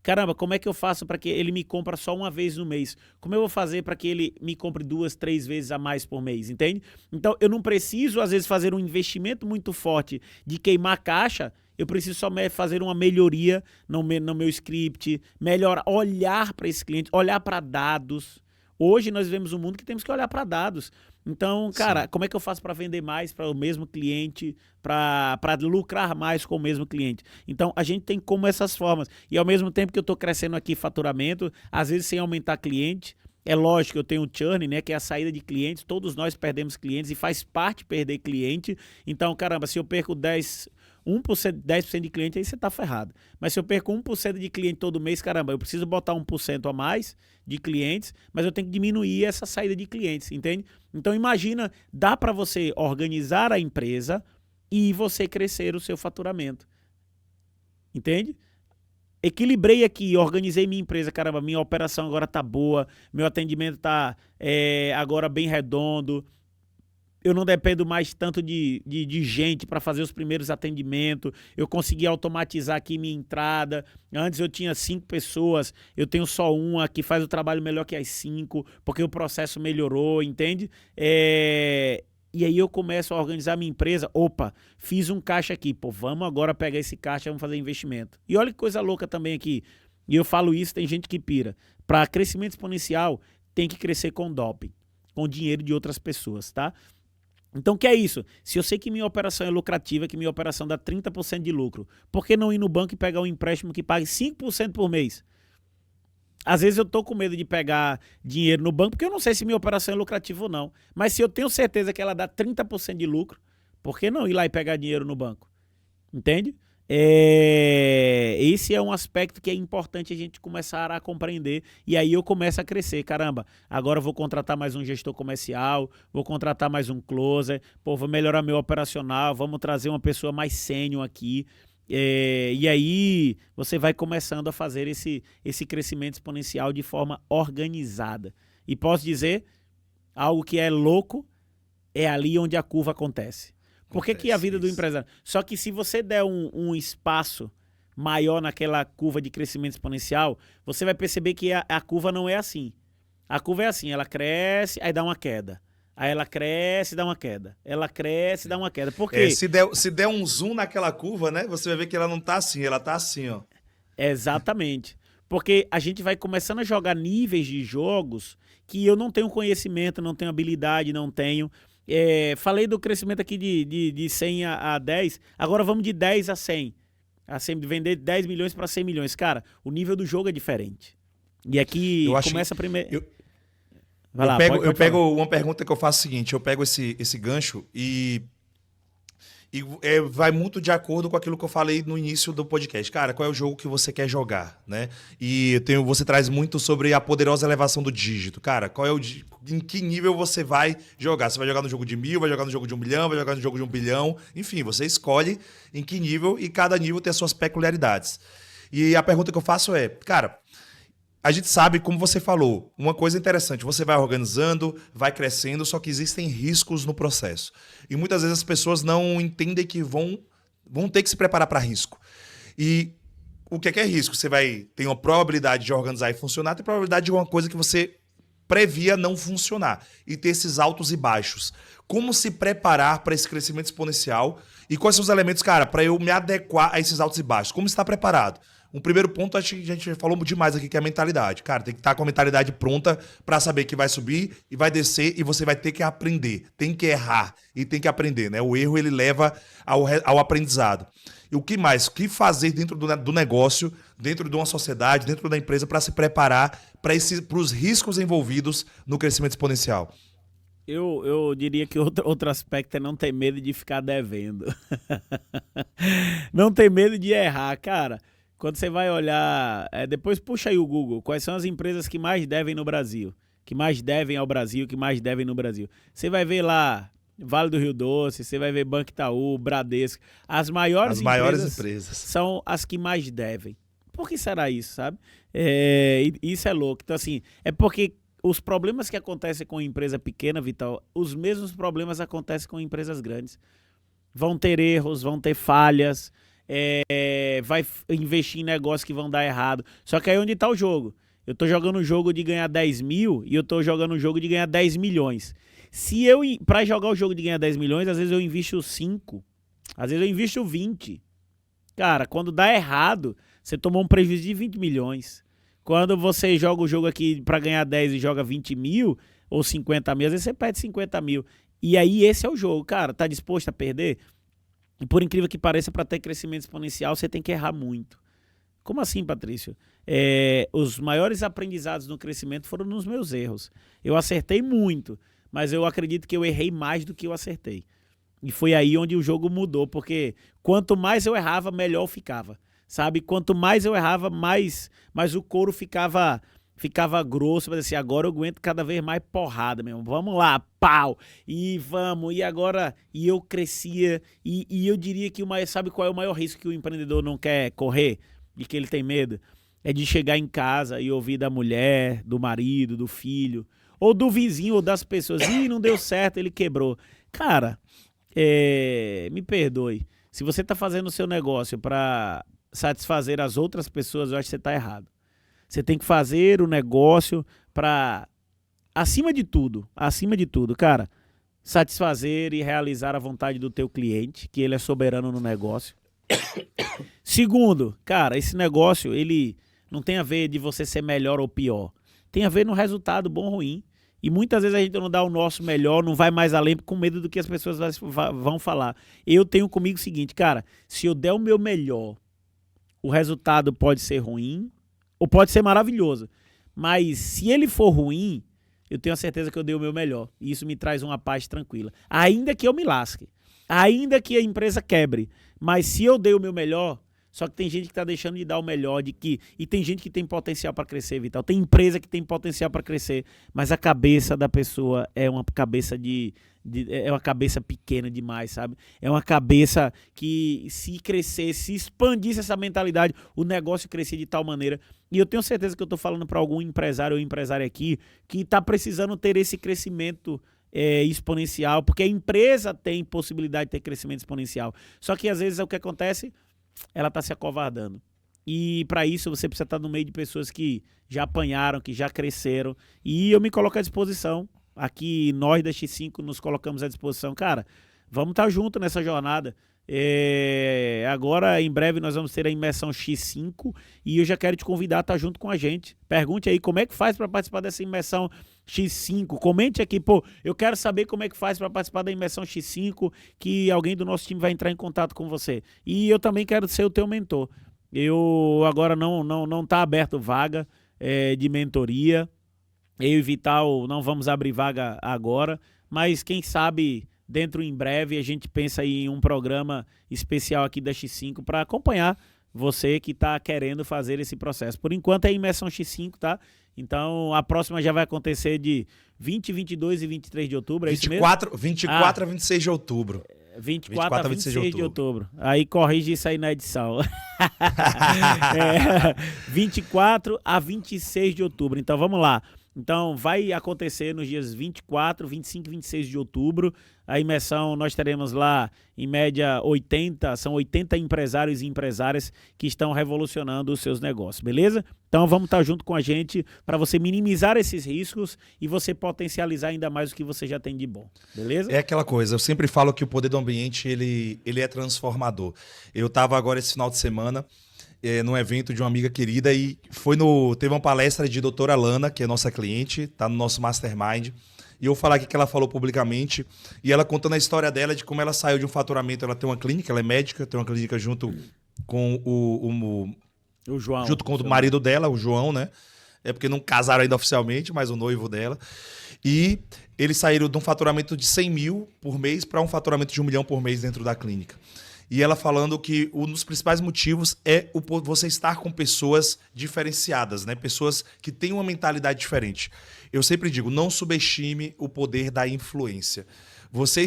Caramba, como é que eu faço para que ele me compre só uma vez no mês? Como eu vou fazer para que ele me compre 2, 3 vezes a mais por mês, entende? Então, eu não preciso, às vezes, fazer um investimento muito forte de queimar caixa, eu preciso só fazer uma melhoria no meu script, melhorar, olhar para esse cliente, olhar para dados. Hoje nós vivemos um mundo que temos que olhar para dados. Então, cara, Sim. Como é que eu faço para vender mais para o mesmo cliente, para lucrar mais com o mesmo cliente? Então, a gente tem como essas formas. E ao mesmo tempo que eu estou crescendo aqui faturamento, às vezes sem aumentar cliente, é lógico que eu tenho o churn, né, que é a saída de clientes. Todos nós perdemos clientes e faz parte perder cliente. Então, caramba, se eu perco 1%, 10% de cliente, aí você tá ferrado. Mas se eu perco 1% de cliente todo mês, caramba, eu preciso botar 1% a mais de clientes, mas eu tenho que diminuir essa saída de clientes, entende? Então imagina, dá para você organizar a empresa e você crescer o seu faturamento. Entende? Equilibrei aqui, organizei minha empresa, caramba, minha operação agora tá boa, meu atendimento tá agora bem redondo, eu não dependo mais tanto de gente para fazer os primeiros atendimentos, eu consegui automatizar aqui minha entrada, antes eu tinha 5 pessoas, eu tenho só uma que faz o trabalho melhor que as 5, porque o processo melhorou, entende? E aí eu começo a organizar minha empresa, opa, fiz um caixa aqui, pô, vamos agora pegar esse caixa, vamos fazer investimento. E olha que coisa louca também aqui, e eu falo isso, tem gente que pira, para crescimento exponencial tem que crescer com doping, com dinheiro de outras pessoas, tá? Então, o que é isso? Se eu sei que minha operação é lucrativa, que minha operação dá 30% de lucro, por que não ir no banco e pegar um empréstimo que pague 5% por mês? Às vezes eu estou com medo de pegar dinheiro no banco, porque eu não sei se minha operação é lucrativa ou não. Mas se eu tenho certeza que ela dá 30% de lucro, por que não ir lá e pegar dinheiro no banco? Entende? Esse é um aspecto que é importante a gente começar a compreender, e aí eu começo a crescer. Caramba, agora eu vou contratar mais um gestor comercial, vou contratar mais um closer, pô, vou melhorar meu operacional, vamos trazer uma pessoa mais sênior aqui. E aí você vai começando a fazer esse crescimento exponencial de forma organizada. E posso dizer, algo que é louco, é ali onde a curva acontece. Por que a vida do empresário? Só que se você der um espaço maior naquela curva de crescimento exponencial, você vai perceber que a curva não é assim. A curva é assim, ela cresce, aí dá uma queda. Aí ela cresce, dá uma queda. Ela cresce, dá uma queda. Por quê? Se der um zoom naquela curva, né, você vai ver que ela não tá assim, ela tá assim, ó. Exatamente. Porque a gente vai começando a jogar níveis de jogos que eu não tenho conhecimento, não tenho habilidade, não tenho... falei do crescimento aqui de 100 a 10, agora vamos de 10 a 100. De vender 10 milhões para 100 milhões. Cara, o nível do jogo é diferente. E aqui começa primeiro... Eu pego uma pergunta que eu faço o seguinte, eu pego esse gancho e vai muito de acordo com aquilo que eu falei no início do podcast. Cara, qual é o jogo que você quer jogar, né? E você traz muito sobre a poderosa elevação do dígito. Cara, em que nível você vai jogar? Você vai jogar no jogo de 1.000, vai jogar no jogo de 1 milhão, vai jogar no jogo de 1 bilhão? Enfim, você escolhe em que nível e cada nível tem as suas peculiaridades. E a pergunta que eu faço é, cara... A gente sabe, como você falou, uma coisa interessante, você vai organizando, vai crescendo, só que existem riscos no processo. E muitas vezes as pessoas não entendem que vão ter que se preparar para risco. E o que é risco? Você tem uma probabilidade de organizar e funcionar, tem probabilidade de uma coisa que você previa não funcionar e ter esses altos e baixos. Como se preparar para esse crescimento exponencial E quais são os elementos, cara, para eu me adequar a esses altos e baixos? Como estar preparado? Um primeiro ponto, acho que a gente falou demais aqui, que é a mentalidade. Cara, tem que estar com a mentalidade pronta para saber que vai subir e vai descer e você vai ter que aprender. Tem que errar e tem que aprender, né? O erro, ele leva ao aprendizado. E o que mais? O que fazer dentro do negócio, dentro de uma sociedade, dentro da empresa, para se preparar para os riscos envolvidos no crescimento exponencial? Eu diria que outro aspecto é não ter medo de ficar devendo. Não ter medo de errar, cara. Quando você vai olhar, depois puxa aí o Google, quais são as empresas que mais devem no Brasil, que mais devem ao Brasil, que mais devem no Brasil. Você vai ver lá Vale do Rio Doce, você vai ver Banco Itaú, Bradesco. As maiores empresas são as que mais devem. Por que será isso, sabe? Isso é louco. Então, assim, é porque os problemas que acontecem com empresa pequena, Vital, os mesmos problemas acontecem com empresas grandes. Vão ter erros, vão ter falhas, vai investir em negócios que vão dar errado. Só que aí onde está o jogo? Eu tô jogando um jogo de ganhar 10 mil e eu tô jogando um jogo de ganhar 10 milhões. Pra jogar o jogo de ganhar 10 milhões, às vezes eu invisto 5, às vezes eu invisto 20. Cara, quando dá errado, você tomou um prejuízo de 20 milhões. Quando você joga o jogo aqui para ganhar 10 e joga 20 mil ou 50 mil, às vezes você perde 50 mil. E aí esse é o jogo, cara. Tá disposto a perder? E por incrível que pareça, para ter crescimento exponencial, você tem que errar muito. Como assim, Patrício? Os maiores aprendizados no crescimento foram nos meus erros. Eu acertei muito, mas eu acredito que eu errei mais do que eu acertei. E foi aí onde o jogo mudou, porque quanto mais eu errava, melhor eu ficava. Sabe? Quanto mais eu errava, mais o couro ficava grosso, mas assim, agora eu aguento cada vez mais porrada mesmo. Vamos lá, pau! E vamos, e agora, e eu crescia, e eu diria que sabe qual é o maior risco que o empreendedor não quer correr? E que ele tem medo? É de chegar em casa e ouvir da mulher, do marido, do filho, ou do vizinho, ou das pessoas. Ih, não deu certo, ele quebrou. Cara, me perdoe. Se você tá fazendo o seu negócio para satisfazer as outras pessoas, eu acho que você tá errado. Você tem que fazer o negócio para, acima de tudo, cara, satisfazer e realizar a vontade do teu cliente, que ele é soberano no negócio. Segundo, cara, esse negócio, ele não tem a ver de você ser melhor ou pior. Tem a ver no resultado bom ou ruim. E muitas vezes a gente não dá o nosso melhor, não vai mais além com medo do que as pessoas vão falar. Eu tenho comigo o seguinte, cara, se eu der o meu melhor, o resultado pode ser ruim ou pode ser maravilhoso. Mas se ele for ruim, eu tenho a certeza que eu dei o meu melhor. E isso me traz uma paz tranquila. Ainda que eu me lasque, ainda que a empresa quebre, mas se eu dei o meu melhor, só que tem gente que está deixando de dar o melhor, e tem gente que tem potencial para crescer, Vital. Tem empresa que tem potencial para crescer, mas a cabeça da pessoa é uma cabeça é uma cabeça pequena demais, sabe? É uma cabeça que se crescesse, se expandisse essa mentalidade, o negócio crescia de tal maneira. E eu tenho certeza que eu estou falando para algum empresário ou empresária aqui que está precisando ter esse crescimento exponencial, porque a empresa tem possibilidade de ter crescimento exponencial. Só que às vezes o que acontece, ela está se acovardando. E para isso você precisa estar no meio de pessoas que já apanharam, que já cresceram. E eu me coloco à disposição. Aqui nós da X5 nos colocamos à disposição. Cara, vamos estar junto nessa jornada. Agora, em breve, nós vamos ter a imersão X5 e eu já quero te convidar a estar junto com a gente. Pergunte aí como é que faz para participar dessa imersão X5. Comente aqui, eu quero saber como é que faz para participar da imersão X5, que alguém do nosso time vai entrar em contato com você. E eu também quero ser o teu mentor. Eu agora não tá aberto vaga de mentoria. Eu e Vital não vamos abrir vaga agora, mas quem sabe dentro em breve a gente pensa em um programa especial aqui da X5 para acompanhar você que está querendo fazer esse processo. Por enquanto é a imersão X5, tá? Então a próxima já vai acontecer de 20, 22 e 23 de outubro, é isso mesmo? 24 a 26 de outubro. 24 a 26 de outubro. Aí corrige isso aí na edição. 24 a 26 de outubro. Então vamos lá. Então, vai acontecer nos dias 24, 25 e 26 de outubro. A imersão, nós teremos lá, em média, 80 empresários e empresárias que estão revolucionando os seus negócios, beleza? Então, vamos estar junto com a gente para você minimizar esses riscos e você potencializar ainda mais o que você já tem de bom, beleza? É aquela coisa, eu sempre falo que o poder do ambiente, ele é transformador. Eu estava agora esse final de semana num evento de uma amiga querida e teve uma palestra de doutora Lana, que é nossa cliente, está no nosso Mastermind, e eu vou falar aqui que ela falou publicamente, e ela contando a história dela, de como ela saiu de um faturamento, ela tem uma clínica, ela é médica, tem uma clínica junto com O João. junto com o marido dela, o João, né? É porque não casaram ainda oficialmente, mas o noivo dela. E eles saíram de um faturamento de 100 mil por mês para um faturamento de 1 milhão por mês dentro da clínica. E ela falando que um dos principais motivos é você estar com pessoas diferenciadas, né? Pessoas que têm uma mentalidade diferente. Eu sempre digo, não subestime o poder da influência. Você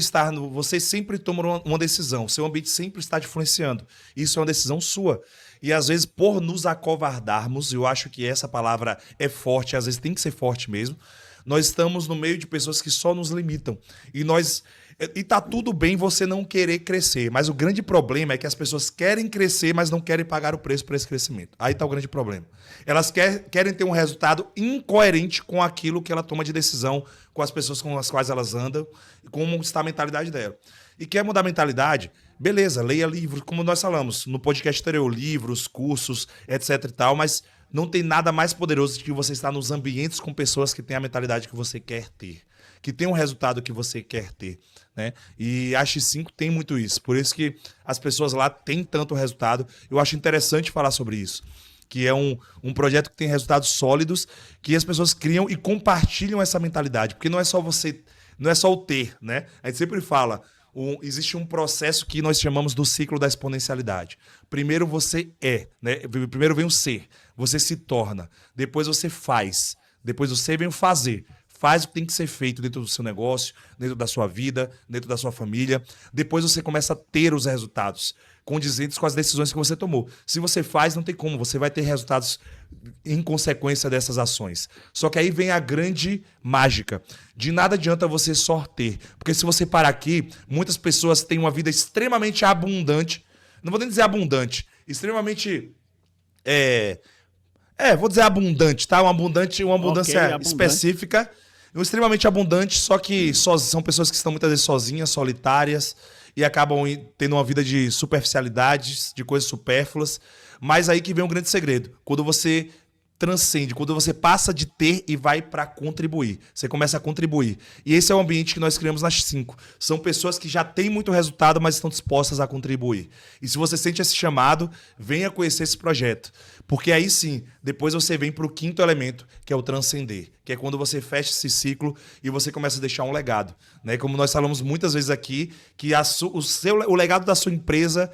sempre toma uma decisão, seu ambiente sempre está te influenciando. Isso é uma decisão sua. E às vezes, por nos acovardarmos, eu acho que essa palavra é forte, às vezes tem que ser forte mesmo, nós estamos no meio de pessoas que só nos limitam. E tá tudo bem você não querer crescer, mas o grande problema é que as pessoas querem crescer, mas não querem pagar o preço por esse crescimento. Aí tá o grande problema. Elas querem ter um resultado incoerente com aquilo que ela toma de decisão, com as pessoas com as quais elas andam, como está a mentalidade dela. E quer mudar a mentalidade? Beleza, leia livros, como nós falamos no podcast anterior, livros, cursos, etc e tal, mas não tem nada mais poderoso do que você estar nos ambientes com pessoas que têm a mentalidade que você quer ter, que tem um resultado que você quer ter, né? E a X5 tem muito isso, por isso que as pessoas lá têm tanto resultado. Eu acho interessante falar sobre isso, que é um projeto que tem resultados sólidos, que as pessoas criam e compartilham essa mentalidade, porque não é só o ter, né? A gente sempre fala, existe um processo que nós chamamos do ciclo da exponencialidade. Primeiro você é, né? Primeiro vem o ser, você se torna, depois você faz, depois você vem o fazer. Faz o que tem que ser feito dentro do seu negócio, dentro da sua vida, dentro da sua família. Depois você começa a ter os resultados condizentes com as decisões que você tomou. Se você faz, não tem como, você vai ter resultados em consequência dessas ações. Só que aí vem a grande mágica. De nada adianta você só ter. Porque se você parar aqui, muitas pessoas têm uma vida extremamente abundante. Não vou nem dizer abundante, extremamente... vou dizer abundante, tá? Uma abundância abundante. Específica, extremamente abundante, só que são pessoas que estão muitas vezes sozinhas, solitárias, e acabam tendo uma vida de superficialidades, de coisas supérfluas. Mas aí que vem um grande segredo. Quando você transcende, quando você passa de ter e vai para contribuir. Você começa a contribuir. E esse é o ambiente que nós criamos nas 5. São pessoas que já têm muito resultado, mas estão dispostas a contribuir. E se você sente esse chamado, venha conhecer esse projeto. Porque aí sim, depois você vem para o 5º elemento, que é o transcender. Que é quando você fecha esse ciclo e você começa a deixar um legado. Né? Como nós falamos muitas vezes aqui, que o legado da sua empresa,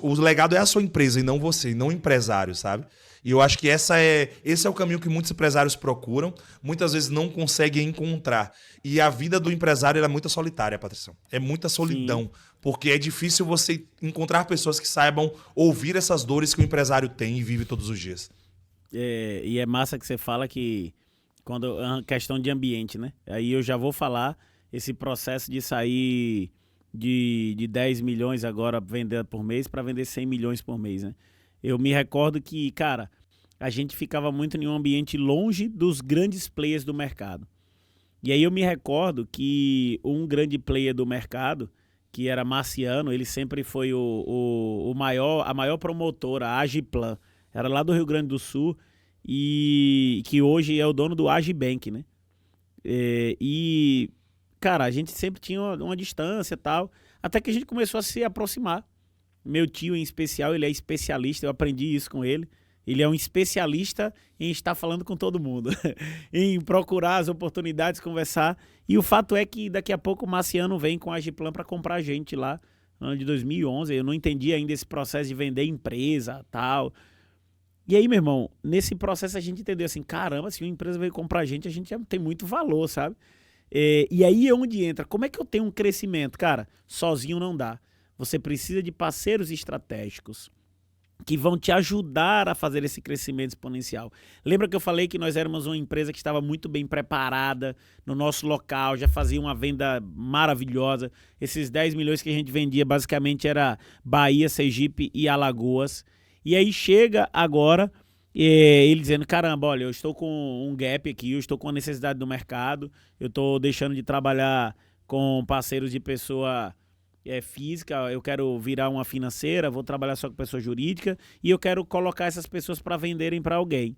o legado é a sua empresa e não você, e não o empresário, sabe? E eu acho que esse é o caminho que muitos empresários procuram, muitas vezes não conseguem encontrar. E a vida do empresário é muito solitária, Patrícia. É muita solidão. Sim. Porque é difícil você encontrar pessoas que saibam ouvir essas dores que o empresário tem e vive todos os dias. E é massa que você fala que quando é uma questão de ambiente, né? Aí eu já vou falar esse processo de sair de 10 milhões agora vendendo por mês para vender 100 milhões por mês, né? Eu me recordo que, cara, a gente ficava muito em um ambiente longe dos grandes players do mercado. E aí eu me recordo que um grande player do mercado, que era Marciano, ele sempre foi a maior promotora, a Agiplan. Era lá do Rio Grande do Sul e que hoje é o dono do Agibank, né? Cara, a gente sempre tinha uma distância e tal, até que a gente começou a se aproximar. Meu tio, em especial, ele é especialista, eu aprendi isso com ele. Ele é um especialista em estar falando com todo mundo, em procurar as oportunidades, conversar. E o fato é que daqui a pouco o Marciano vem com a Agiplan para comprar a gente lá, no ano de 2011. Eu não entendi ainda esse processo de vender empresa e tal. E aí, meu irmão, nesse processo a gente entendeu assim, caramba, se uma empresa veio comprar a gente já tem muito valor, sabe? E aí é onde entra. Como é que eu tenho um crescimento? Cara, sozinho não dá. Você precisa de parceiros estratégicos. que vão te ajudar a fazer esse crescimento exponencial. Lembra que eu falei que nós éramos uma empresa que estava muito bem preparada no nosso local, já fazia uma venda maravilhosa. Esses 10 milhões que a gente vendia basicamente era Bahia, Sergipe e Alagoas. E aí chega agora ele dizendo, caramba, olha, eu estou com um gap aqui, eu estou com a necessidade do mercado, eu estou deixando de trabalhar com parceiros de pessoa física, eu quero virar uma financeira, vou trabalhar só com pessoa jurídica e eu quero colocar essas pessoas para venderem para alguém.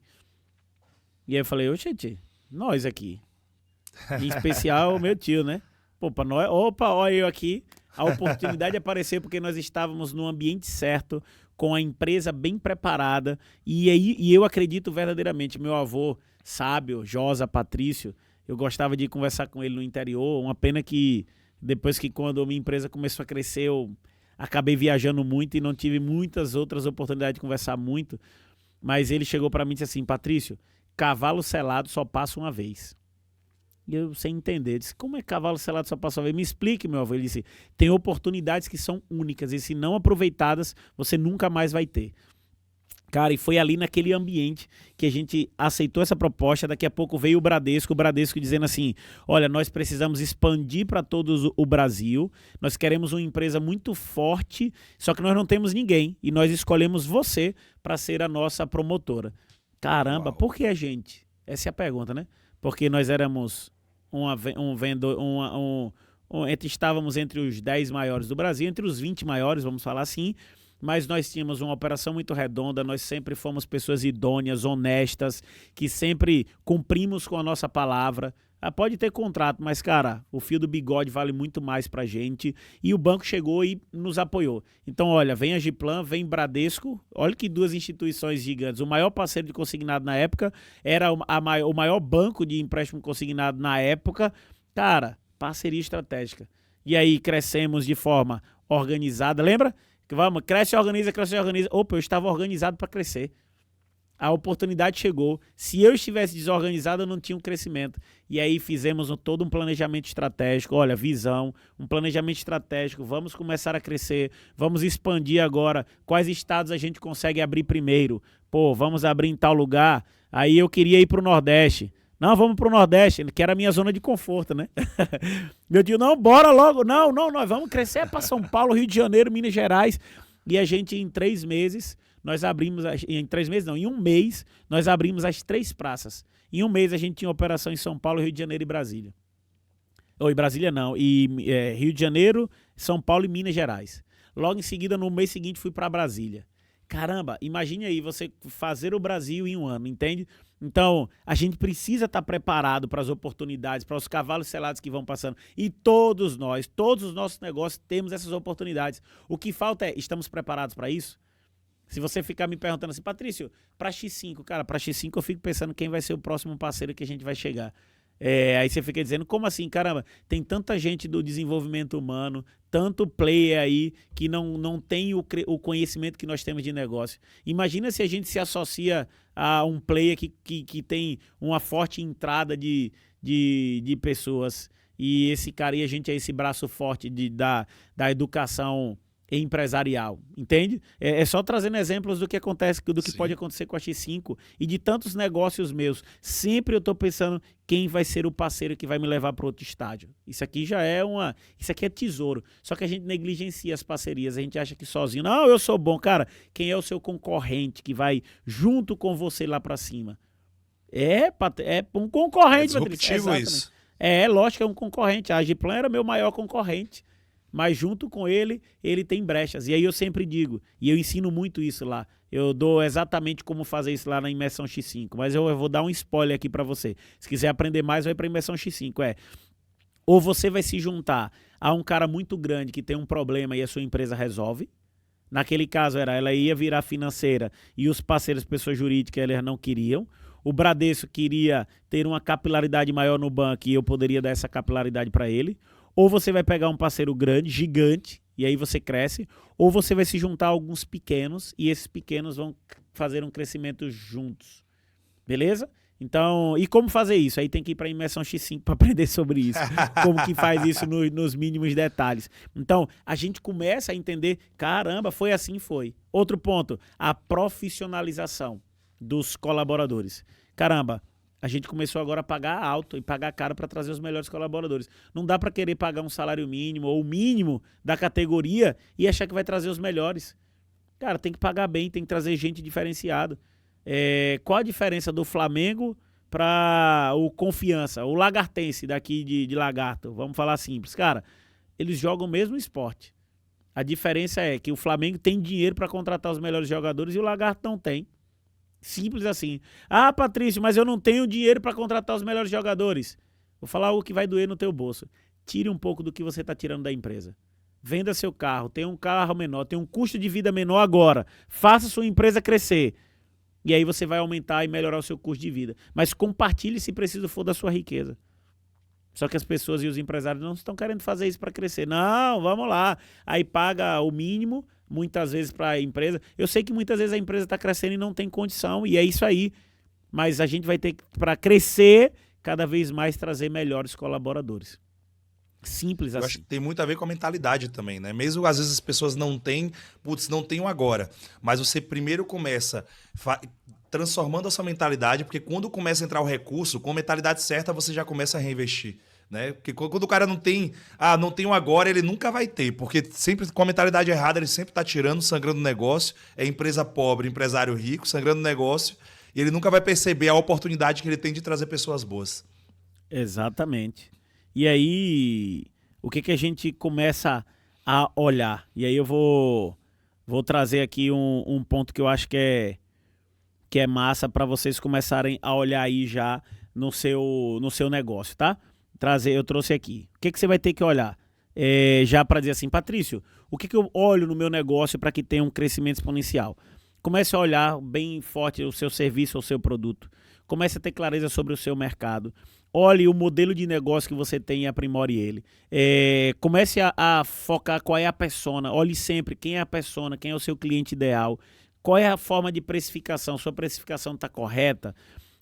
E aí eu falei, gente, nós aqui. Em especial o meu tio, né? Pô, pra nós, opa, olha eu aqui. A oportunidade apareceu porque nós estávamos no ambiente certo, com a empresa bem preparada. E eu acredito verdadeiramente, meu avô sábio, Josa Patrício, eu gostava de conversar com ele no interior. Uma pena que depois que quando a minha empresa começou a crescer, eu acabei viajando muito e não tive muitas outras oportunidades de conversar muito. Mas ele chegou para mim e disse assim, Patrício, cavalo selado só passa uma vez. E eu sem entender, disse, como é cavalo selado só passa uma vez? Me explique, meu avô. Ele disse, tem oportunidades que são únicas e se não aproveitadas, você nunca mais vai ter. Cara, e foi ali naquele ambiente que a gente aceitou essa proposta. Daqui a pouco veio o Bradesco dizendo assim, olha, nós precisamos expandir para todo o Brasil, nós queremos uma empresa muito forte, só que nós não temos ninguém e nós escolhemos você para ser a nossa promotora. Caramba, uau. Por que a gente? Essa é a pergunta, né? Porque nós éramos estávamos entre os 10 maiores do Brasil, entre os 20 maiores, vamos falar assim, mas nós tínhamos uma operação muito redonda, nós sempre fomos pessoas idôneas, honestas, que sempre cumprimos com a nossa palavra. Pode ter contrato, mas, cara, o fio do bigode vale muito mais pra gente. E o banco chegou e nos apoiou. Então, olha, vem a Giplan, vem Bradesco. Olha que duas instituições gigantes. O maior parceiro de consignado na época era o maior banco de empréstimo consignado na época. Cara, parceria estratégica. E aí crescemos de forma organizada. Lembra? Que vamos, cresce e organiza, cresce e organiza. Opa, eu estava organizado para crescer. A oportunidade chegou. Se eu estivesse desorganizado, eu não tinha um crescimento. E aí fizemos todo um planejamento estratégico. Olha, visão, um planejamento estratégico. Vamos começar a crescer. Vamos expandir agora. Quais estados a gente consegue abrir primeiro? Pô, vamos abrir em tal lugar. Aí eu queria ir para o Nordeste. Não, vamos para o Nordeste, que era a minha zona de conforto, né? Meu tio, não, bora logo. Não, nós vamos crescer para São Paulo, Rio de Janeiro, Minas Gerais. E a gente, em 3 meses, nós abrimos, em 3 meses não, em 1 mês, nós abrimos as 3 praças. Em 1 mês a gente tinha operação em São Paulo, Rio de Janeiro e Brasília. Ou Brasília não, Rio de Janeiro, São Paulo e Minas Gerais. Logo em seguida, no mês seguinte, fui para Brasília. Caramba, imagine aí você fazer o Brasil em 1 ano, entende? Então, a gente precisa estar preparado para as oportunidades, para os cavalos selados que vão passando. E todos nós, todos os nossos negócios temos essas oportunidades. O que falta é, estamos preparados para isso? Se você ficar me perguntando assim, Patrício, para X5, cara, para X5 eu fico pensando quem vai ser o próximo parceiro que a gente vai chegar. Aí você fica dizendo, como assim? Caramba, tem tanta gente do desenvolvimento humano, tanto player aí que não tem o conhecimento que nós temos de negócio. Imagina se a gente se associa a um player que tem uma forte entrada de pessoas e esse cara e a gente é esse braço forte da educação empresarial, entende? É só trazendo exemplos do que acontece, do que pode acontecer com a X5 e de tantos negócios meus. Sempre eu estou pensando quem vai ser o parceiro que vai me levar para outro estádio. Isso aqui já é isso aqui é tesouro. Só que a gente negligencia as parcerias, a gente acha que sozinho, não, eu sou bom, cara. Quem é o seu concorrente que vai junto com você lá para cima? É um concorrente, disruptivo isso. Lógico que é um concorrente. A Agiplan era meu maior concorrente. Mas junto com ele tem brechas. E aí eu sempre digo, e eu ensino muito isso lá, eu dou exatamente como fazer isso lá na Imersão X5, mas eu vou dar um spoiler aqui para você. Se quiser aprender mais, vai para a Imersão X5. Ou você vai se juntar a um cara muito grande que tem um problema e a sua empresa resolve. Naquele caso, ela ia virar financeira e os parceiros, pessoa jurídica, eles não queriam. O Bradesco queria ter uma capilaridade maior no banco e eu poderia dar essa capilaridade para ele. Ou você vai pegar um parceiro grande, gigante, e aí você cresce, ou você vai se juntar a alguns pequenos, e esses pequenos vão fazer um crescimento juntos. Beleza? Então, e como fazer isso? Aí tem que ir para a Imersão X5 para aprender sobre isso. Como que faz isso nos mínimos detalhes. Então, a gente começa a entender, caramba, foi assim, foi. Outro ponto, a profissionalização dos colaboradores. Caramba, a gente começou agora a pagar alto e pagar caro para trazer os melhores colaboradores. Não dá para querer pagar um salário mínimo ou o mínimo da categoria e achar que vai trazer os melhores. Cara, tem que pagar bem, tem que trazer gente diferenciada. Qual a diferença do Flamengo para o Confiança, o Lagartense daqui de Lagarto? Vamos falar simples. Cara, eles jogam o mesmo esporte. A diferença é que o Flamengo tem dinheiro para contratar os melhores jogadores e o Lagarto não tem. Simples assim. Ah, Patrício, mas eu não tenho dinheiro para contratar os melhores jogadores. Vou falar algo que vai doer no teu bolso. Tire um pouco do que você está tirando da empresa. Venda seu carro, tem um carro menor, tem um custo de vida menor agora. Faça sua empresa crescer. E aí você vai aumentar e melhorar o seu custo de vida. Mas compartilhe se preciso for da sua riqueza. Só que as pessoas e os empresários não estão querendo fazer isso para crescer. Não, vamos lá. Aí paga o mínimo, muitas vezes para a empresa. Eu sei que muitas vezes a empresa está crescendo e não tem condição, e é isso aí. Mas a gente vai ter que, para crescer, cada vez mais trazer melhores colaboradores. Simples assim. Eu acho que tem muito a ver com a mentalidade também, né? Mesmo às vezes as pessoas não têm, não tenho agora. Mas você primeiro começa transformando essa mentalidade, porque quando começa a entrar o recurso, com a mentalidade certa, você já começa a reinvestir. Né? Porque quando o cara não tem, não tenho agora, ele nunca vai ter. Porque sempre com a mentalidade errada, ele sempre está tirando, sangrando o negócio. É empresa pobre, empresário rico, sangrando o negócio. E ele nunca vai perceber a oportunidade que ele tem de trazer pessoas boas. Exatamente. E aí, o que a gente começa a olhar? E aí eu vou trazer aqui um ponto que eu acho que é massa para vocês começarem a olhar aí já no seu negócio, tá? Eu trouxe aqui. O que você vai ter que olhar? Já para dizer assim, Patrício, o que eu olho no meu negócio para que tenha um crescimento exponencial? Comece a olhar bem forte o seu serviço ou o seu produto. Comece a ter clareza sobre o seu mercado. Olhe o modelo de negócio que você tem e aprimore ele. Comece a focar qual é a persona. Olhe sempre quem é a persona, quem é o seu cliente ideal. Qual é a forma de precificação? Sua precificação está correta?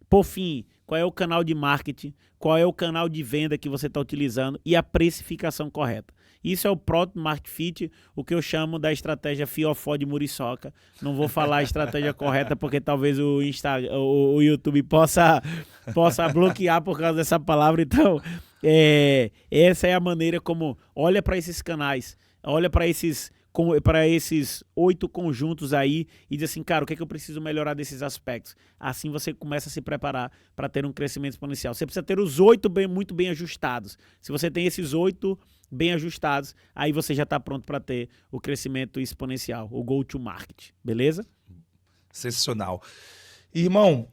Por fim, qual é o canal de marketing? Qual é o canal de venda que você está utilizando? E a precificação correta. Isso é o Product Market Fit, o que eu chamo da estratégia Fiofó de Muriçoca. Não vou falar a estratégia correta porque talvez o YouTube possa bloquear por causa dessa palavra. Então, essa é a maneira como olha para esses canais, olha para esses 8 conjuntos aí e diz assim, cara, o que é que eu preciso melhorar desses aspectos? Assim você começa a se preparar para ter um crescimento exponencial. Você precisa ter os 8 muito bem ajustados. Se você tem esses 8 bem ajustados, aí você já está pronto para ter o crescimento exponencial, o go-to-market, beleza? Sensacional. Irmão,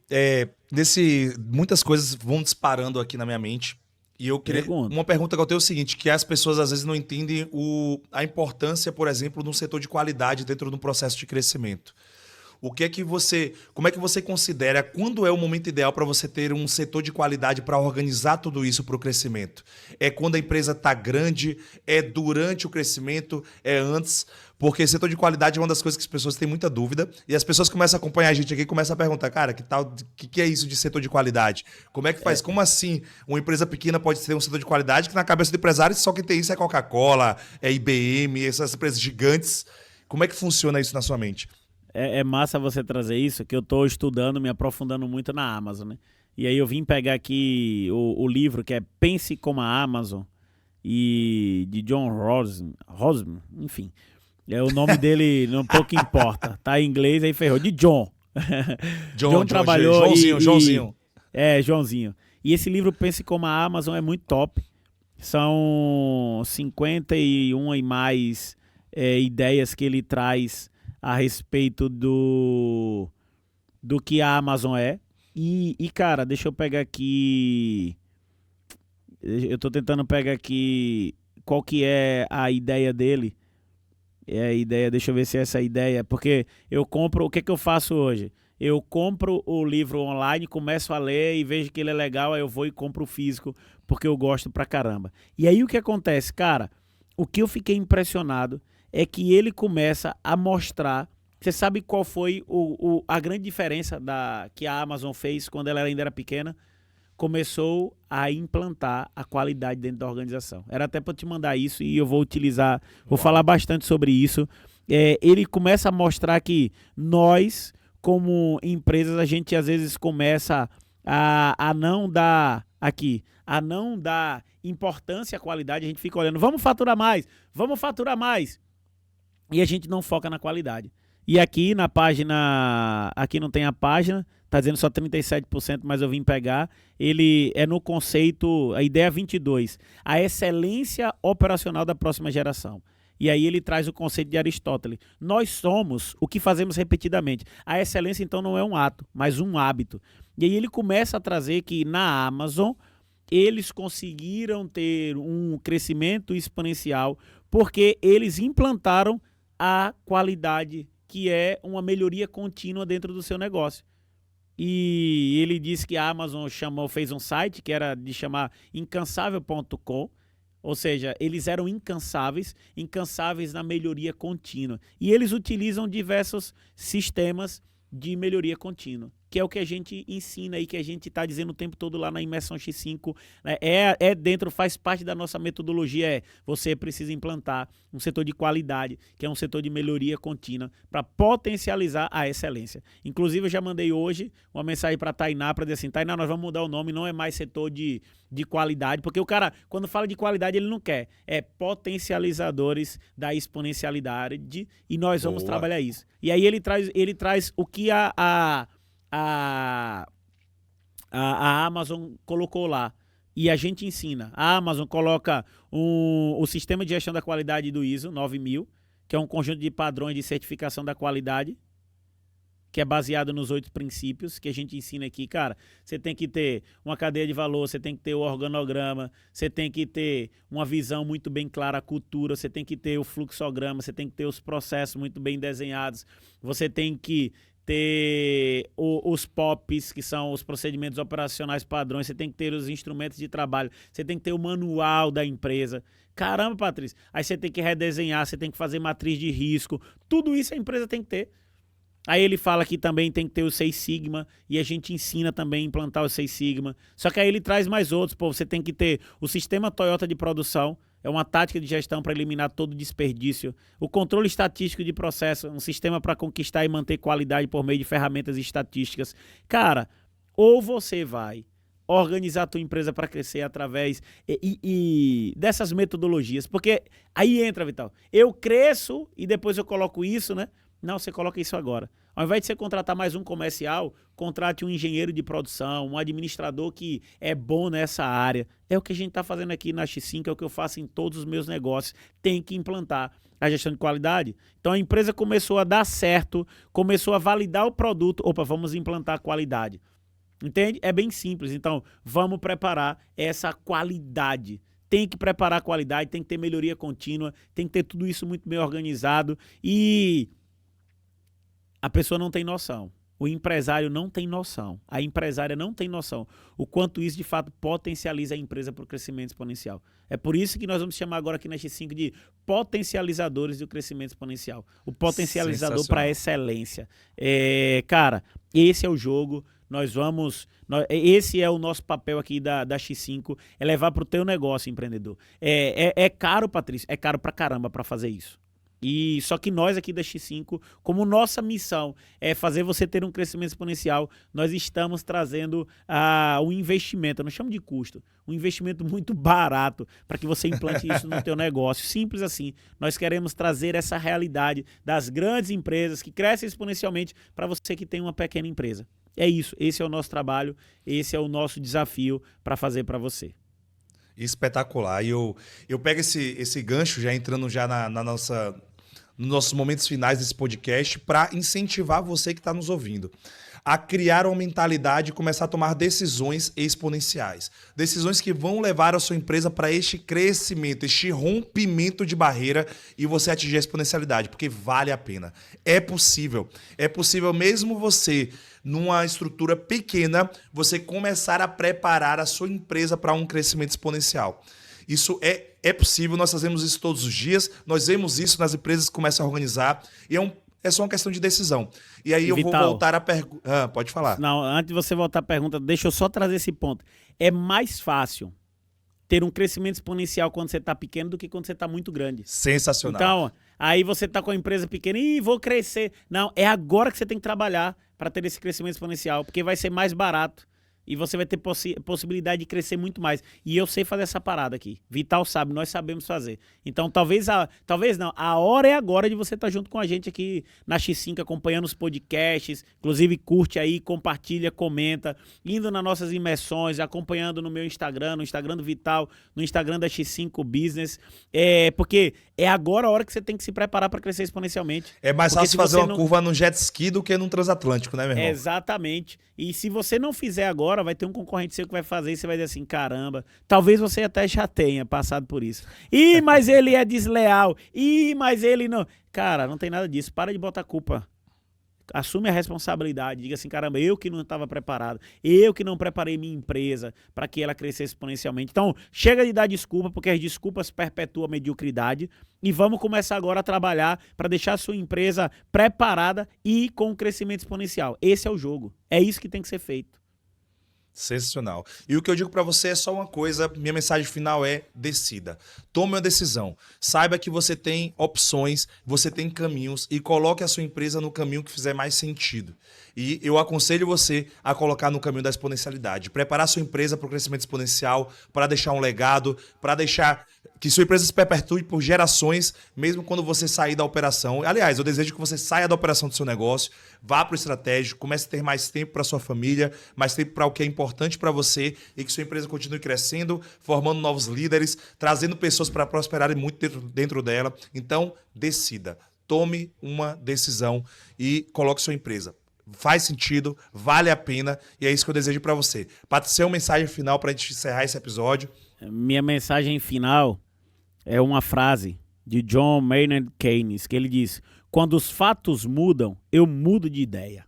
muitas coisas vão disparando aqui na minha mente. E eu queria. Uma pergunta que eu tenho é o seguinte: que as pessoas às vezes não entendem a importância, por exemplo, de um setor de qualidade dentro de um processo de crescimento. Como é que você considera quando é o momento ideal para você ter um setor de qualidade para organizar tudo isso para o crescimento? É quando a empresa está grande? É durante o crescimento? É antes? Porque setor de qualidade é uma das coisas que as pessoas têm muita dúvida. E as pessoas começam a acompanhar a gente aqui e começam a perguntar, cara, que é isso de setor de qualidade? Como é que faz? Como assim uma empresa pequena pode ter um setor de qualidade que na cabeça do empresário só quem tem isso é Coca-Cola, é IBM, essas empresas gigantes? Como é que funciona isso na sua mente? É massa você trazer isso, que eu estou estudando, me aprofundando muito na Amazon, né? E aí eu vim pegar aqui o livro que é Pense como a Amazon, e de John Rosman, enfim. O nome dele não pouco importa, tá em inglês, aí ferrou, de John. John trabalhou Joãozinho. Joãozinho. E esse livro Pense como a Amazon é muito top. São 51 e mais ideias que ele traz a respeito do que a Amazon é. E, cara, deixa eu pegar aqui... Eu tô tentando pegar aqui qual que é a ideia dele. Deixa eu ver se é essa a ideia. Porque eu compro... O que eu faço hoje? Eu compro o livro online, começo a ler e vejo que ele é legal, aí eu vou e compro o físico, porque eu gosto pra caramba. E aí o que acontece? Cara, o que eu fiquei impressionado é que ele começa a mostrar Você sabe qual foi a grande diferença que a Amazon fez quando ela ainda era pequena? Começou a implantar a qualidade dentro da organização. Era até para te mandar isso e eu vou utilizar, vou falar bastante sobre isso. Ele começa a mostrar que nós, como empresas, a gente às vezes começa a não dar importância à qualidade, a gente fica olhando, vamos faturar mais, e a gente não foca na qualidade. E aqui na página, aqui não tem a página, tá dizendo só 37%, mas eu vim pegar. Ele é no conceito, a ideia 22, a excelência operacional da próxima geração. E aí ele traz o conceito de Aristóteles. Nós somos o que fazemos repetidamente. A excelência, então, não é um ato, mas um hábito. E aí ele começa a trazer que na Amazon eles conseguiram ter um crescimento exponencial porque eles implantaram a qualidade, que é uma melhoria contínua dentro do seu negócio. E ele disse que a Amazon fez um site que era de chamar incansável.com, ou seja, eles eram incansáveis na melhoria contínua. E eles utilizam diversos sistemas de melhoria contínua, que é o que a gente ensina e que a gente está dizendo o tempo todo lá na Imersão X5. Dentro, faz parte da nossa metodologia, você precisa implantar um setor de qualidade, que é um setor de melhoria contínua, para potencializar a excelência. Inclusive, eu já mandei hoje uma mensagem para a Tainá, para dizer assim, Tainá, nós vamos mudar o nome, não é mais setor de qualidade, porque o cara, quando fala de qualidade, ele não quer, é potencializadores da exponencialidade, e nós vamos trabalhar isso. E aí ele traz o que a Amazon colocou lá. E a gente ensina. A Amazon coloca o sistema de gestão da qualidade do ISO 9000, que é um conjunto de padrões de certificação da qualidade, que é baseado nos 8 princípios que a gente ensina aqui. Cara, você tem que ter uma cadeia de valor, você tem que ter o organograma, você tem que ter uma visão muito bem clara, a cultura, você tem que ter o fluxograma, você tem que ter os processos muito bem desenhados, você tem que ter os POPs, que são os procedimentos operacionais padrões, você tem que ter os instrumentos de trabalho, você tem que ter o manual da empresa. Caramba, Patrícia, aí você tem que redesenhar, você tem que fazer matriz de risco, tudo isso a empresa tem que ter. Aí ele fala que também tem que ter o 6 Sigma, e a gente ensina também a implantar o 6 Sigma. Só que aí ele traz mais outros. Você tem que ter o sistema Toyota de produção, é uma tática de gestão para eliminar todo desperdício. O controle estatístico de processo, um sistema para conquistar e manter qualidade por meio de ferramentas estatísticas. Cara, ou você vai organizar a tua empresa para crescer através dessas metodologias, porque aí entra, Vital, eu cresço e depois eu coloco isso, né? Não, você coloca isso agora. Ao invés de você contratar mais um comercial, contrate um engenheiro de produção, um administrador que é bom nessa área. É o que a gente está fazendo aqui na X5, é o que eu faço em todos os meus negócios. Tem que implantar a gestão de qualidade. Então a empresa começou a dar certo, começou a validar o produto. Opa, vamos implantar a qualidade. Entende? É bem simples. Então, vamos preparar essa qualidade. Tem que preparar a qualidade, tem que ter melhoria contínua, tem que ter tudo isso muito bem organizado. E a pessoa não tem noção. O empresário não tem noção. A empresária não tem noção o quanto isso, de fato, potencializa a empresa para o crescimento exponencial. É por isso que nós vamos chamar agora aqui na X5 de potencializadores do crescimento exponencial. O potencializador para a excelência. Cara, esse é o jogo. Esse é o nosso papel aqui da X5, é levar para o teu negócio, empreendedor. É caro, Patrícia, é caro pra caramba para fazer isso. E só que nós aqui da X5, como nossa missão é fazer você ter um crescimento exponencial, nós estamos trazendo um investimento, eu não chamo de custo, um investimento muito barato para que você implante isso no teu negócio. Simples assim. Nós queremos trazer essa realidade das grandes empresas que crescem exponencialmente para você que tem uma pequena empresa. É isso, esse é o nosso trabalho, esse é o nosso desafio para fazer para você. Espetacular. E eu pego esse gancho, já entrando já nos nossos momentos finais desse podcast, para incentivar você que está nos ouvindo a criar uma mentalidade e começar a tomar decisões exponenciais. Decisões que vão levar a sua empresa para este crescimento, este rompimento de barreira e você atingir a exponencialidade, porque vale a pena. É possível. É possível mesmo você, numa estrutura pequena, você começar a preparar a sua empresa para um crescimento exponencial. Isso é possível, nós fazemos isso todos os dias, nós vemos isso nas empresas que começam a organizar, e é só uma questão de decisão. E aí eu vou Vital, voltar à pergunta. Pode falar. não, antes de você voltar à pergunta, deixa eu só trazer esse ponto. É mais fácil ter um crescimento exponencial quando você está pequeno do que quando você está muito grande. Sensacional. Então, aí você está com a empresa pequena e vou crescer. Não, é agora que você tem que trabalhar para ter esse crescimento exponencial, porque vai ser mais barato e você vai ter possibilidade de crescer muito mais. E eu sei fazer essa parada aqui. Vital sabe, nós sabemos fazer. Então, talvez não, a hora é agora de você estar junto com a gente aqui na X5, acompanhando os podcasts. Inclusive, curte aí, compartilha, comenta, indo nas nossas imersões, acompanhando no meu Instagram, no Instagram do Vital, no Instagram da X5 Business. Porque é agora a hora que você tem que se preparar para crescer exponencialmente. É mais Porque fácil fazer uma curva no jet ski do que num transatlântico, né, meu irmão? Exatamente. E se você não fizer agora, vai ter um concorrente seu que vai fazer e você vai dizer assim, caramba, talvez você até já tenha passado por isso. Ih, mas ele é desleal. Ih, mas ele não... Cara, não tem nada disso. Para de botar culpa. Assume a responsabilidade. Diga assim, caramba, eu que não estava preparado. Eu que não preparei minha empresa para que ela crescesse exponencialmente. Então, chega de dar desculpa, porque as desculpas perpetuam a mediocridade. E vamos começar agora a trabalhar para deixar a sua empresa preparada e com crescimento exponencial. Esse é o jogo. É isso que tem que ser feito. Sensacional. E o que eu digo pra você é só uma coisa, minha mensagem final é: decida. Tome uma decisão. Saiba que você tem opções, você tem caminhos e coloque a sua empresa no caminho que fizer mais sentido. E eu aconselho você a colocar no caminho da exponencialidade. Preparar sua empresa para o crescimento exponencial, para deixar um legado, para deixar que sua empresa se perpetue por gerações, mesmo quando você sair da operação. Aliás, eu desejo que você saia da operação do seu negócio, vá para o estratégico, comece a ter mais tempo para sua família, mais tempo para o que é importante para você e que sua empresa continue crescendo, formando novos líderes, trazendo pessoas para prosperarem muito dentro dela. Então, decida. Tome uma decisão e coloque sua empresa. Faz sentido, vale a pena e é isso que eu desejo para você. Patrícia, uma mensagem final para a gente encerrar esse episódio. Minha mensagem final é uma frase de John Maynard Keynes, que ele diz: quando os fatos mudam, eu mudo de ideia.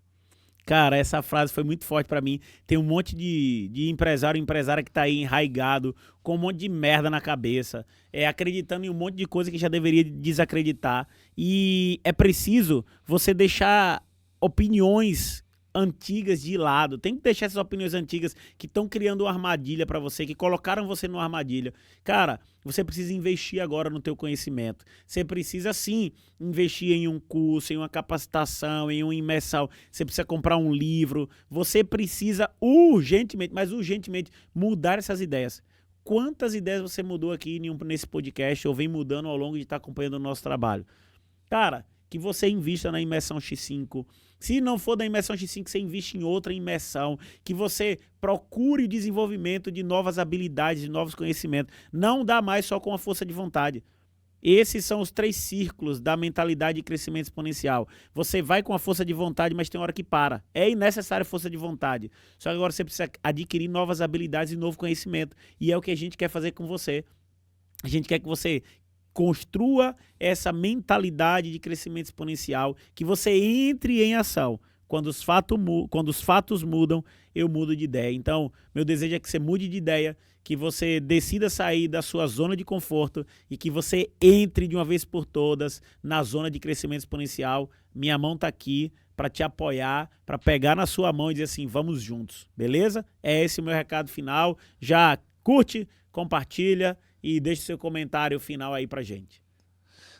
Cara, essa frase foi muito forte para mim. Tem um monte de empresária que tá aí enraigado, com um monte de merda na cabeça, acreditando em um monte de coisa que já deveria desacreditar. E é preciso você deixar opiniões antigas de lado. Tem que deixar essas opiniões antigas que estão criando uma armadilha para você, que colocaram você numa armadilha. Cara, você precisa investir agora no teu conhecimento. Você precisa sim investir em um curso, em uma capacitação, em uma imersão. Você precisa comprar um livro. Você precisa urgentemente, mas urgentemente, mudar essas ideias. Quantas ideias você mudou aqui nesse podcast ou vem mudando ao longo de estar acompanhando o nosso trabalho? Cara, que você invista na imersão X5. Se não for da imersão X5, você investe em outra imersão. Que você procure desenvolvimento de novas habilidades, de novos conhecimentos. Não dá mais só com a força de vontade. Esses são os 3 círculos da mentalidade de crescimento exponencial. Você vai com a força de vontade, mas tem hora que para. É necessária força de vontade. Só que agora você precisa adquirir novas habilidades e novo conhecimento. E é o que a gente quer fazer com você. A gente quer que você construa essa mentalidade de crescimento exponencial, que você entre em ação. Quando os fatos mudam, eu mudo de ideia. Então, meu desejo é que você mude de ideia, que você decida sair da sua zona de conforto e que você entre de uma vez por todas na zona de crescimento exponencial. Minha mão está aqui para te apoiar, para pegar na sua mão e dizer assim, vamos juntos, beleza? É esse o meu recado final. Já curte, compartilha e deixe seu comentário final aí pra gente.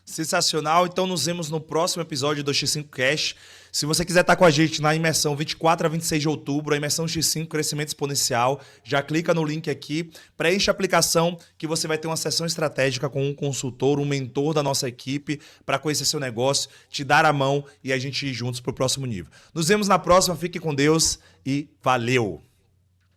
Sensacional. Então nos vemos no próximo episódio do X5 Cash. Se você quiser estar com a gente na imersão 24 a 26 de outubro, a imersão X5 Crescimento Exponencial, já clica no link aqui, preenche a aplicação que você vai ter uma sessão estratégica com um consultor, um mentor da nossa equipe para conhecer seu negócio, te dar a mão e a gente ir juntos para o próximo nível. Nos vemos na próxima, fique com Deus e valeu!